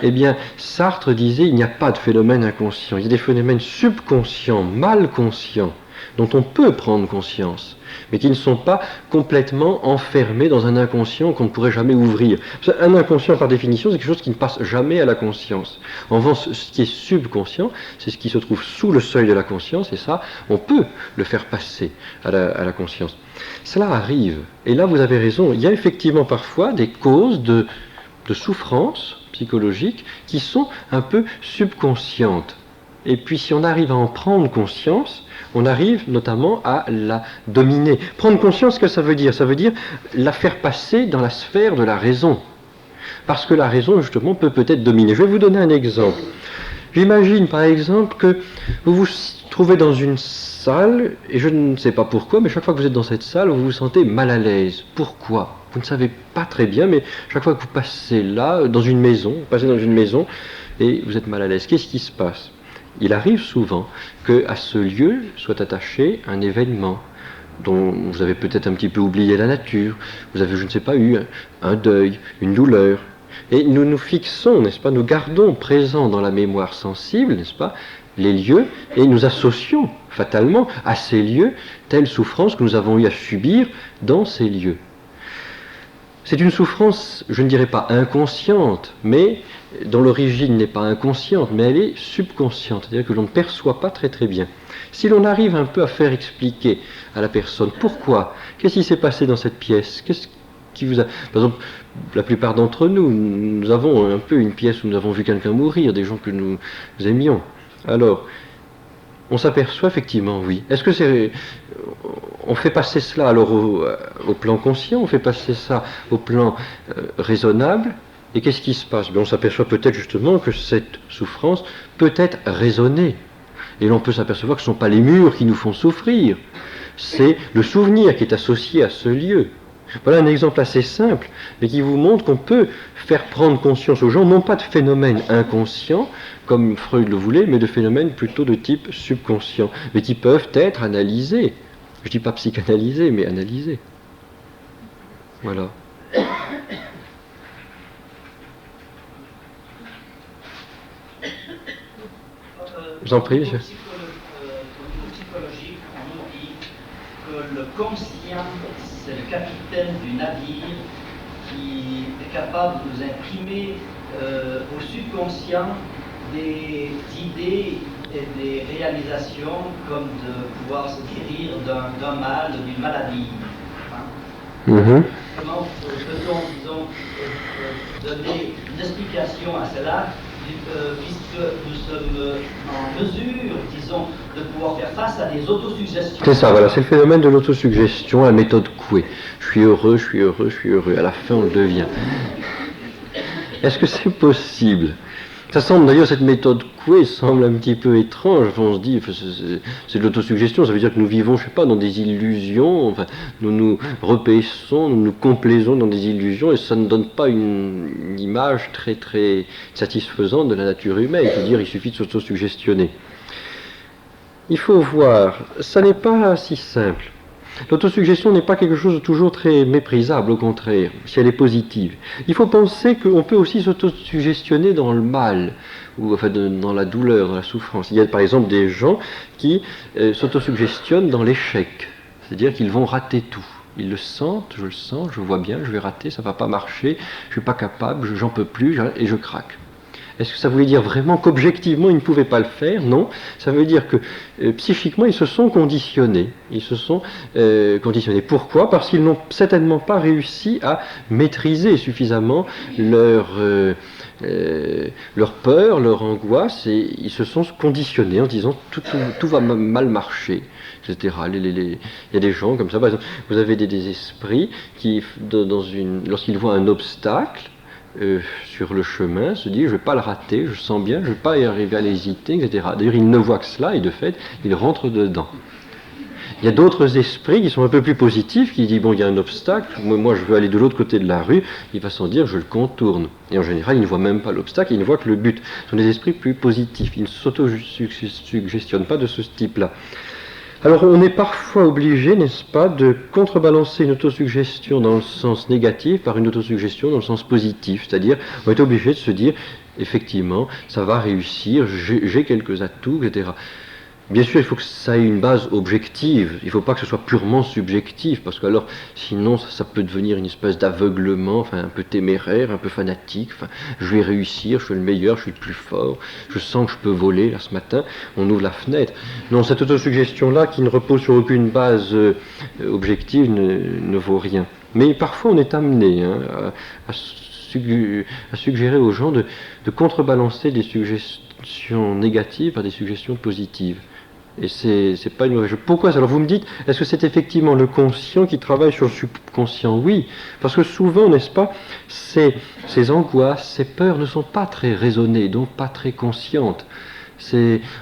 eh bien, Sartre disait il n'y a pas de phénomène inconscient. Il y a des phénomènes subconscients, mal conscients, dont on peut prendre conscience, mais qui ne sont pas complètement enfermés dans un inconscient qu'on ne pourrait jamais ouvrir. Un inconscient, par définition, c'est quelque chose qui ne passe jamais à la conscience. En revanche, ce qui est subconscient, c'est ce qui se trouve sous le seuil de la conscience, et ça, on peut le faire passer à la conscience. Cela arrive, et là vous avez raison, il y a effectivement parfois des causes de souffrance psychologique qui sont un peu subconscientes. Et puis si on arrive à en prendre conscience, on arrive notamment à la dominer. Prendre conscience, ce que ça veut dire? Ça veut dire la faire passer dans la sphère de la raison. Parce que la raison, justement, peut peut-être dominer. Je vais vous donner un exemple. J'imagine, par exemple, que vous vous trouvez dans une salle, et je ne sais pas pourquoi, mais chaque fois que vous êtes dans cette salle, vous vous sentez mal à l'aise. Pourquoi? Vous ne savez pas très bien, mais chaque fois que vous passez là, dans une maison, vous passez dans une maison, et vous êtes mal à l'aise. Qu'est-ce qui se passe? Il arrive souvent qu'à ce lieu soit attaché un événement dont vous avez peut-être un petit peu oublié la nature, vous avez, je ne sais pas, eu un deuil, une douleur. Et nous nous fixons, n'est-ce pas, nous gardons présents dans la mémoire sensible, n'est-ce pas, les lieux, et nous associons fatalement à ces lieux telle souffrance que nous avons eu à subir dans ces lieux. C'est une souffrance, je ne dirais pas inconsciente, mais dont l'origine n'est pas inconsciente, mais elle est subconsciente, c'est-à-dire que l'on ne perçoit pas très très bien. Si l'on arrive un peu à faire expliquer à la personne pourquoi, qu'est-ce qui s'est passé dans cette pièce, qu'est-ce qui vous a... Par exemple, la plupart d'entre nous, nous avons un peu une pièce où nous avons vu quelqu'un mourir, des gens que nous aimions. Alors, on s'aperçoit effectivement, oui. Est-ce que c'est... On fait passer cela alors au plan conscient, on fait passer ça au plan raisonnable, et qu'est-ce qui se passe? On s'aperçoit peut-être justement que cette souffrance peut être raisonnée. Et l'on peut s'apercevoir que ce ne sont pas les murs qui nous font souffrir, c'est le souvenir qui est associé à ce lieu. Voilà un exemple assez simple, mais qui vous montre qu'on peut faire prendre conscience aux gens, non pas de phénomènes inconscients, comme Freud le voulait, mais de phénomènes plutôt de type subconscient, mais qui peuvent être analysés. Je ne dis pas psychanalysés, mais analysés. Voilà. Je vous en prie, monsieur. Au niveau psychologique, on nous dit que le conscient, c'est le capitaine du navire qui est capable de nous imprimer au subconscient des idées et des réalisations comme de pouvoir se guérir d'un mal, d'une maladie. Comment peut-on, disons, donner une explication à cela, puisque nous sommes en mesure, disons, de pouvoir faire face à des autosuggestions. C'est ça, voilà, c'est le phénomène de l'autosuggestion, la méthode Coué. Je suis heureux, je suis heureux, je suis heureux. À la fin, on le devient. Est-ce que c'est possible? Ça semble d'ailleurs, cette méthode Coué semble un petit peu étrange. Enfin, on se dit, c'est de l'autosuggestion, ça veut dire que nous vivons, je sais pas, dans des illusions, enfin, nous nous repaissons, nous nous complaisons dans des illusions, et ça ne donne pas une image très très satisfaisante de la nature humaine. C'est-à-dire, il suffit de s'autosuggestionner. Il faut voir, ça n'est pas si simple. L'autosuggestion n'est pas quelque chose de toujours très méprisable, au contraire, si elle est positive. Il faut penser qu'on peut aussi s'autosuggestionner dans le mal, ou enfin dans la douleur, dans la souffrance. Il y a par exemple des gens qui s'autosuggestionnent dans l'échec, c'est-à-dire qu'ils vont rater tout. Ils le sentent, je vois bien, je vais rater, ça ne va pas marcher, je ne suis pas capable, j'en peux plus, et je craque. Est-ce que ça voulait dire vraiment qu'objectivement ils ne pouvaient pas le faire? Non. Ça veut dire que psychiquement ils se sont conditionnés. Ils se sont conditionnés. Pourquoi? Parce qu'ils n'ont certainement pas réussi à maîtriser suffisamment leur peur, leur angoisse, et ils se sont conditionnés en disant tout va mal marcher, etc. Il y a des gens comme ça, par exemple, vous avez des esprits qui, lorsqu'ils voient un obstacle, sur le chemin, se dit je ne vais pas le rater, je sens bien, je ne vais pas y arriver à l'hésiter, etc. D'ailleurs, il ne voit que cela et de fait, il rentre dedans. Il y a d'autres esprits qui sont un peu plus positifs, qui disent bon, il y a un obstacle, moi je veux aller de l'autre côté de la rue, il va s'en dire je le contourne. Et en général, il ne voit même pas l'obstacle, il ne voit que le but. Ce sont des esprits plus positifs, ils ne s'auto-suggestionnent pas de ce type-là. Alors on est parfois obligé, n'est-ce pas, de contrebalancer une autosuggestion dans le sens négatif par une autosuggestion dans le sens positif, c'est-à-dire on est obligé de se dire effectivement ça va réussir, j'ai quelques atouts, etc. Bien sûr, il faut que ça ait une base objective, il ne faut pas que ce soit purement subjectif, parce que alors, sinon, ça peut devenir une espèce d'aveuglement, enfin, un peu téméraire, un peu fanatique, enfin, je vais réussir, je suis le meilleur, je suis le plus fort, je sens que je peux voler, là, ce matin, on ouvre la fenêtre. Non, cette autosuggestion-là, qui ne repose sur aucune base objective, ne vaut rien. Mais parfois, on est amené à suggérer aux gens de contrebalancer des suggestions négatives par des suggestions positives. Et c'est pas une mauvaise chose. Pourquoi? Alors vous me dites, est-ce que c'est effectivement le conscient qui travaille sur le subconscient? Oui, parce que souvent, n'est-ce pas, ces angoisses, ces peurs ne sont pas très raisonnées, donc pas très conscientes.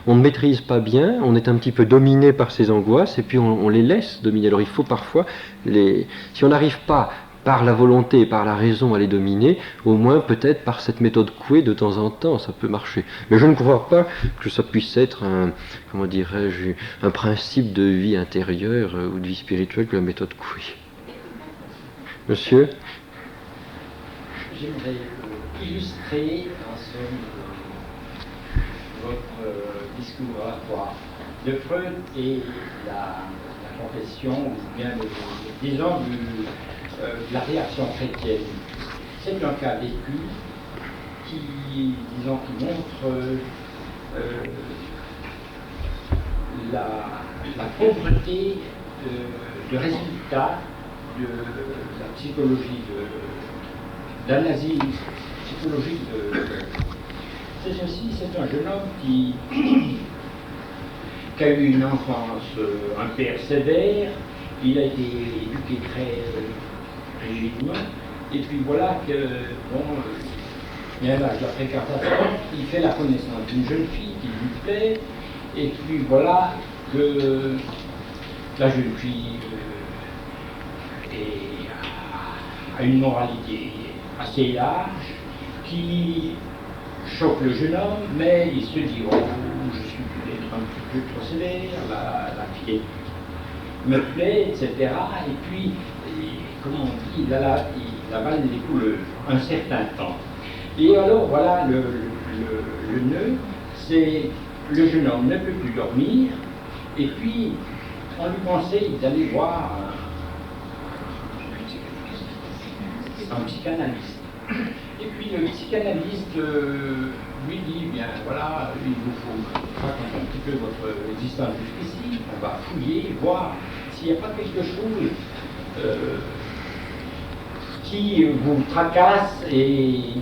On ne maîtrise pas bien, on est un petit peu dominé par ces angoisses, et puis on les laisse dominer. Alors il faut parfois, si on n'arrive pas par la volonté et par la raison à les dominer, au moins peut-être par cette méthode Coué de temps en temps, ça peut marcher. Mais je ne crois pas que ça puisse être un principe de vie intérieure ou de vie spirituelle que la méthode Coué. Monsieur? J'aimerais illustrer en somme votre discours oratoire de Freud et la confession, ou bien disons de la réaction chrétienne. C'est un cas vécu qui montre la pauvreté de résultat de la psychologie d'analyse psychologique c'est ceci, c'est un jeune homme qui a eu une enfance, un père sévère, il a été éduqué très rigidement, et puis voilà que, il y a l'âge de la fréquentation, il fait la connaissance d'une jeune fille qui lui plaît, et puis voilà que la jeune fille a une moralité assez large, qui choque le jeune homme, mais il se dit, oh, je suis peut-être un petit peu trop sévère, la fille me plaît, etc. Et puis, comment on dit, la balle des couleuvres, un certain temps. Et alors, voilà, le nœud, c'est le jeune homme ne peut plus dormir, et puis, on lui conseille d'aller voir un psychanalyste. Et puis le psychanalyste lui dit, bien voilà, il vous faut raconter un petit peu votre existence jusqu'ici, on va fouiller, voir s'il n'y a pas quelque chose qui vous tracasse et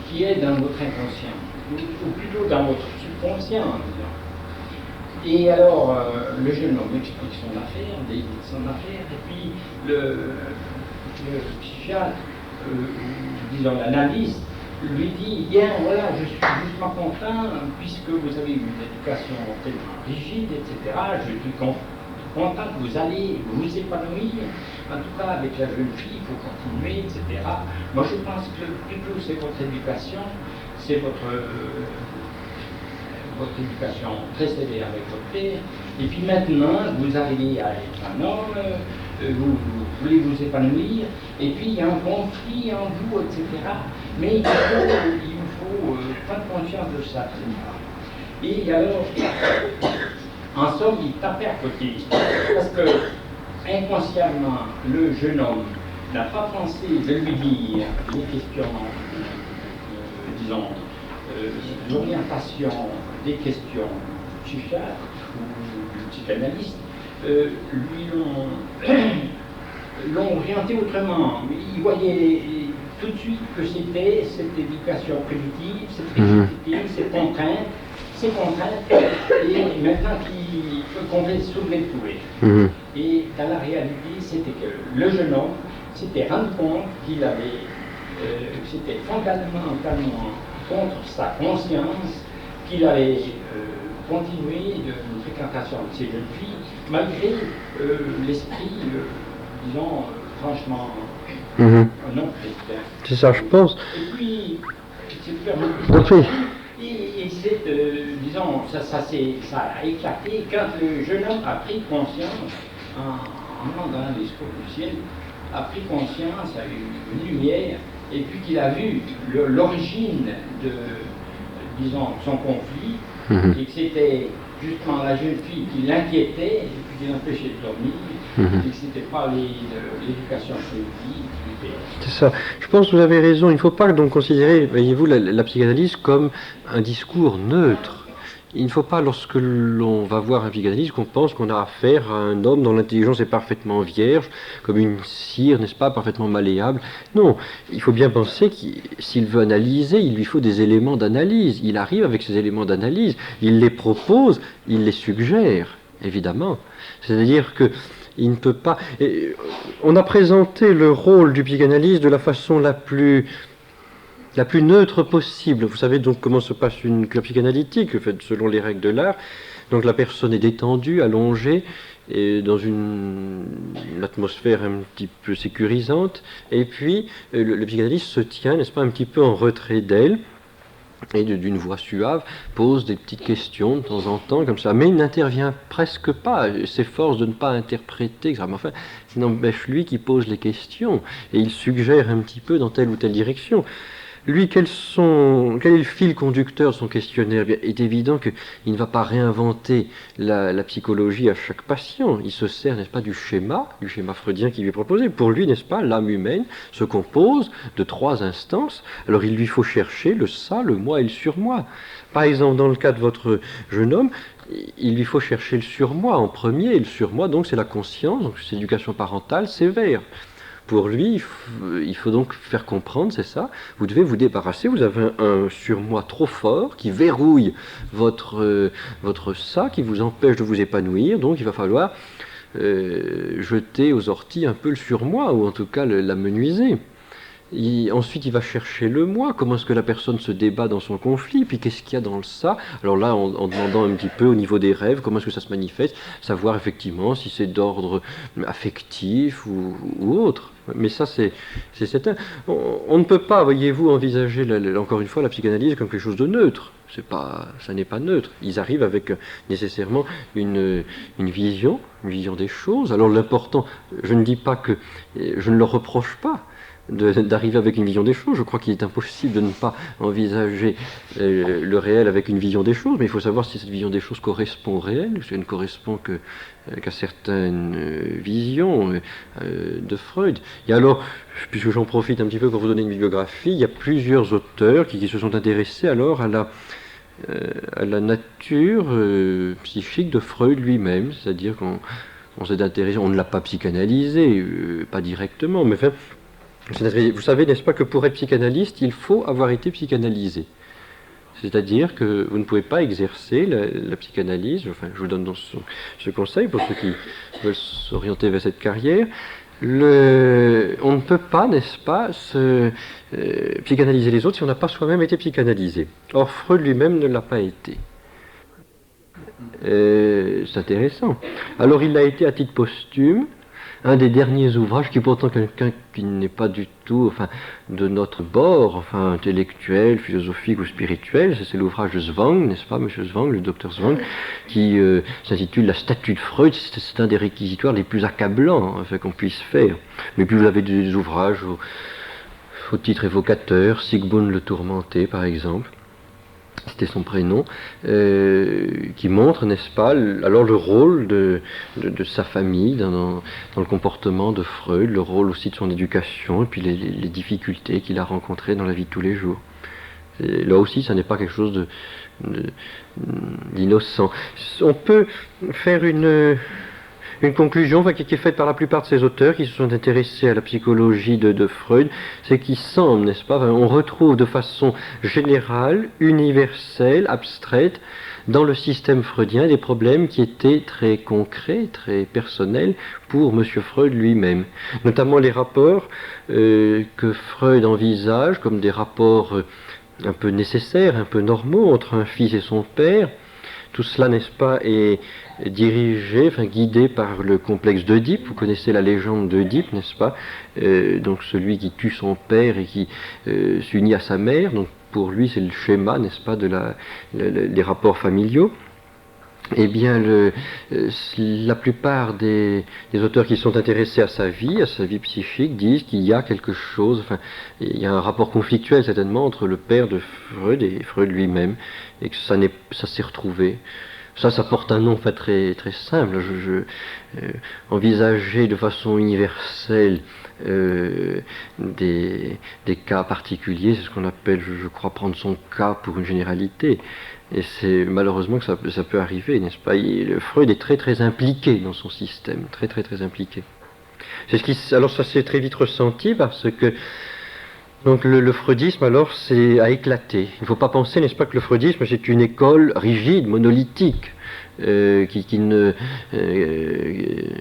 qui est dans votre inconscient, ou plutôt dans votre subconscient. Et alors, le jeune homme explique son affaire, et puis le psychiatre, disons l'analyste, lui dit, bien voilà, je suis justement content, puisque vous avez eu une éducation tellement rigide, etc., je suis content que vous allez vous épanouir, en tout cas avec la jeune fille, il faut continuer, etc. Moi je pense que plutôt c'est votre éducation, c'est votre éducation très sévère avec votre père, et puis maintenant vous arrivez à être un homme, voulez vous épanouir, et puis il y a un conflit en vous, etc. Mais il faut prendre conscience de ça. Et alors, en somme, il tapait à côté. Parce que, inconsciemment, le jeune homme n'a pas pensé de lui dire les questions, disons, l'orientation des questions psychiatres ou psychanalystes, l'ont orienté autrement. Il voyait tout de suite que c'était cette éducation primitive, cette rigidité, ces contraintes, et maintenant qu'on fait soulever le poulet. Et dans la réalité, c'était que le jeune homme s'était rendu compte qu'il avait, c'était fondamentalement contre sa conscience, qu'il avait continué une fréquentation de ces jeunes filles, malgré l'esprit, disons, franchement, non chrétien. C'est ça, je pense. Et puis, c'est, disons, ça a éclaté quand le jeune homme a pris conscience, en demandant un discours du ciel, a pris conscience, a eu une lumière, et puis qu'il a vu l'origine de, disons, son conflit, et que c'était justement la jeune fille qui l'inquiétait, et puis qui l'empêchait de dormir, et que c'était pas l'éducation primitive. C'est ça. Je pense que vous avez raison. Il ne faut pas donc considérer, voyez-vous, la psychanalyse comme un discours neutre. Il ne faut pas, lorsque l'on va voir un psychanalyste, qu'on pense qu'on a affaire à un homme dont l'intelligence est parfaitement vierge, comme une cire, n'est-ce pas, parfaitement malléable. Non, il faut bien penser que s'il veut analyser, il lui faut des éléments d'analyse. Il arrive avec ces éléments d'analyse, il les propose, il les suggère, évidemment. C'est-à-dire que il ne peut pas... on a présenté le rôle du psychanalyste de la façon la plus neutre possible. Vous savez donc comment se passe une cure psychanalytique, faite selon les règles de l'art. Donc la personne est détendue, allongée, et dans une atmosphère un petit peu sécurisante, et puis le psychanalyste se tient, n'est-ce pas, un petit peu en retrait d'elle, et d'une voix suave, pose des petites questions de temps en temps, comme ça, mais il n'intervient presque pas, s'efforce de ne pas interpréter, etc. Mais enfin, il n'empêche lui qui pose les questions, et il suggère un petit peu dans telle ou telle direction. Lui, quel est le fil conducteur de son questionnaire? Il est évident qu'il ne va pas réinventer la psychologie à chaque patient. Il se sert, n'est-ce pas, du schéma freudien qui lui est proposé. Pour lui, n'est-ce pas, l'âme humaine se compose de 3 instances. Alors il lui faut chercher le ça, le moi et le surmoi. Par exemple, dans le cas de votre jeune homme, il lui faut chercher le surmoi en premier, et le surmoi, donc, c'est la conscience, donc c'est l'éducation parentale sévère. Pour lui, il faut donc faire comprendre, c'est ça, vous devez vous débarrasser, vous avez un surmoi trop fort qui verrouille votre ça, qui vous empêche de vous épanouir, donc il va falloir jeter aux orties un peu le surmoi, ou en tout cas l'amenuiser. Ensuite, il va chercher le moi, comment est-ce que la personne se débat dans son conflit, puis qu'est-ce qu'il y a dans le ça. Alors là, en demandant un petit peu au niveau des rêves, comment est-ce que ça se manifeste, savoir effectivement si c'est d'ordre affectif ou autre. Mais ça, c'est certain. On ne peut pas, voyez-vous, envisager, encore une fois, la psychanalyse comme quelque chose de neutre. Ça n'est pas neutre. Ils arrivent avec nécessairement une vision des choses. Alors l'important, je ne dis pas que, je ne leur reproche pas d'arriver avec une vision des choses. Je crois qu'il est impossible de ne pas envisager le réel avec une vision des choses, mais il faut savoir si cette vision des choses correspond au réel, ou si elle ne correspond qu'à certaines visions de Freud. Et alors, puisque j'en profite un petit peu pour vous donner une bibliographie, il y a plusieurs auteurs qui se sont intéressés alors à la nature psychique de Freud lui-même, c'est-à-dire qu'on s'est intéressé, on ne l'a pas psychanalysé, pas directement, mais enfin, vous savez, n'est-ce pas, que pour être psychanalyste, il faut avoir été psychanalysé. C'est-à-dire que vous ne pouvez pas exercer la psychanalyse, enfin, je vous donne donc ce conseil pour ceux qui veulent s'orienter vers cette carrière. On ne peut pas, n'est-ce pas, psychanalyser les autres si on n'a pas soi-même été psychanalysé. Or, Freud lui-même ne l'a pas été. C'est intéressant. Alors, il l'a été à titre posthume, un des derniers ouvrages qui pourtant quelqu'un qui n'est pas du tout de notre bord, intellectuel, philosophique ou spirituel, c'est l'ouvrage de Zwang, n'est-ce pas, monsieur Zwang, le docteur Zwang, qui s'intitule La statue de Freud. C'est un des réquisitoires les plus accablants qu'on puisse faire. Mais puis vous avez des ouvrages au titre évocateur, Sigmund le Tourmenté par exemple, c'était son prénom, qui montre, n'est-ce pas, alors le rôle de sa famille dans le comportement de Freud, le rôle aussi de son éducation, et puis les difficultés qu'il a rencontrées dans la vie de tous les jours. Et là aussi, ça n'est pas quelque chose d'innocent. On peut faire une conclusion qui est faite par la plupart de ces auteurs qui se sont intéressés à la psychologie de Freud, c'est qu'il semble, n'est-ce pas, on retrouve de façon générale, universelle, abstraite, dans le système freudien des problèmes qui étaient très concrets, très personnels pour M. Freud lui-même. Notamment les rapports que Freud envisage comme des rapports un peu nécessaires, un peu normaux entre un fils et son père. Tout cela, n'est-ce pas, est dirigé, guidé par le complexe d'Œdipe. Vous connaissez la légende d'Œdipe, n'est-ce pas, donc celui qui tue son père et qui s'unit à sa mère. Donc pour lui, c'est le schéma, n'est-ce pas, des rapports familiaux. Eh bien, la plupart des auteurs qui sont intéressés à sa vie psychique, disent qu'il y a quelque chose, il y a un rapport conflictuel certainement entre le père de Freud et Freud lui-même, et que ça s'est retrouvé. Ça porte un nom très, très simple. Envisager de façon universelle des cas particuliers, c'est ce qu'on appelle, je crois, prendre son cas pour une généralité. Et c'est malheureusement que ça peut arriver, n'est-ce pas? Freud est très très impliqué dans son système, très très très impliqué. Alors ça s'est très vite ressenti parce que donc le freudisme alors a éclaté. Il ne faut pas penser, n'est-ce pas, que le freudisme c'est une école rigide, monolithique, qui ne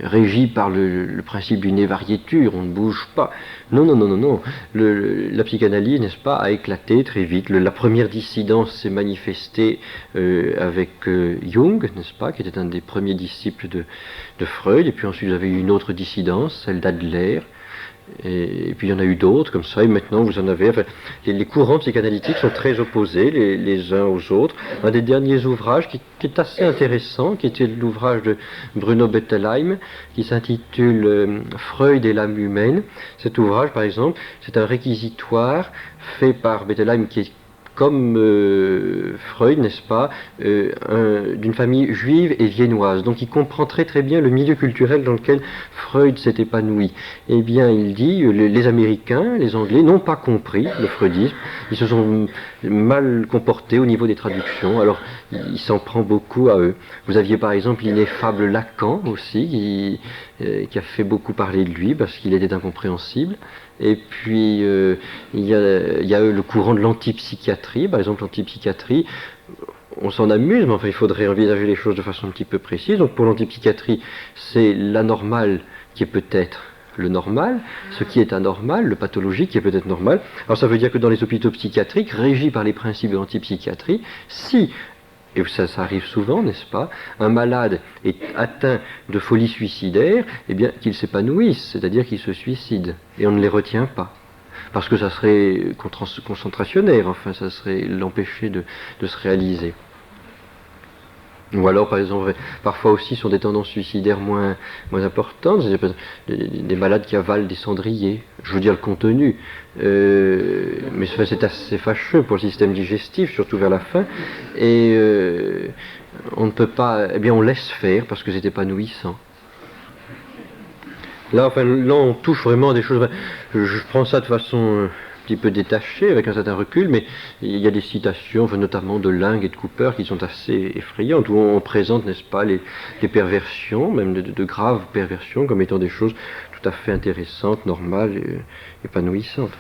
régie par le principe d'une évariéture, on ne bouge pas. Non. La psychanalyse, n'est-ce pas, a éclaté très vite. La première dissidence s'est manifestée avec Jung, n'est-ce pas, qui était un des premiers disciples de Freud, et puis ensuite vous avez eu une autre dissidence, celle d'Adler. Et puis il y en a eu d'autres comme ça, et maintenant vous en avez. Les courants psychanalytiques sont très opposés les uns aux autres. Un des derniers ouvrages qui est assez intéressant, qui était l'ouvrage de Bruno Bettelheim, qui s'intitule Freud et l'âme humaine. Cet ouvrage, par exemple, c'est un réquisitoire fait par Bettelheim qui est comme Freud, n'est-ce pas, d'une famille juive et viennoise. Donc il comprend très très bien le milieu culturel dans lequel Freud s'est épanoui. Eh bien, il dit, les Américains, les Anglais n'ont pas compris le freudisme, ils se sont mal comportés au niveau des traductions, alors il s'en prend beaucoup à eux. Vous aviez par exemple l'ineffable Lacan aussi, qui a fait beaucoup parler de lui parce qu'il était incompréhensible. Et puis il y a le courant de l'antipsychiatrie. Par exemple, l'antipsychiatrie, on s'en amuse, mais il faudrait envisager les choses de façon un petit peu précise. Donc pour l'antipsychiatrie, c'est l'anormal qui est peut-être le normal, ce qui est anormal, le pathologique qui est peut-être normal. Alors ça veut dire que dans les hôpitaux psychiatriques, régis par les principes de l'antipsychiatrie, si, et ça arrive souvent, n'est-ce pas, un malade est atteint de folie suicidaire, eh bien qu'il s'épanouisse, c'est-à-dire qu'il se suicide, et on ne les retient pas. Parce que ça serait concentrationnaire, ça serait l'empêcher de se réaliser. Ou alors, par exemple, parfois aussi sur des tendances suicidaires moins importantes, c'est-à-dire des malades qui avalent des cendriers, je veux dire le contenu, mais c'est assez fâcheux pour le système digestif, surtout vers la fin, et on ne peut pas, eh bien on laisse faire parce que c'est épanouissant. Là, on touche vraiment à des choses, je prends ça de façon petit peu détaché, avec un certain recul, mais il y a des citations, notamment de Ling et de Cooper, qui sont assez effrayantes, où on présente, n'est-ce pas, les perversions, même de graves perversions, comme étant des choses tout à fait intéressantes, normales et épanouissantes.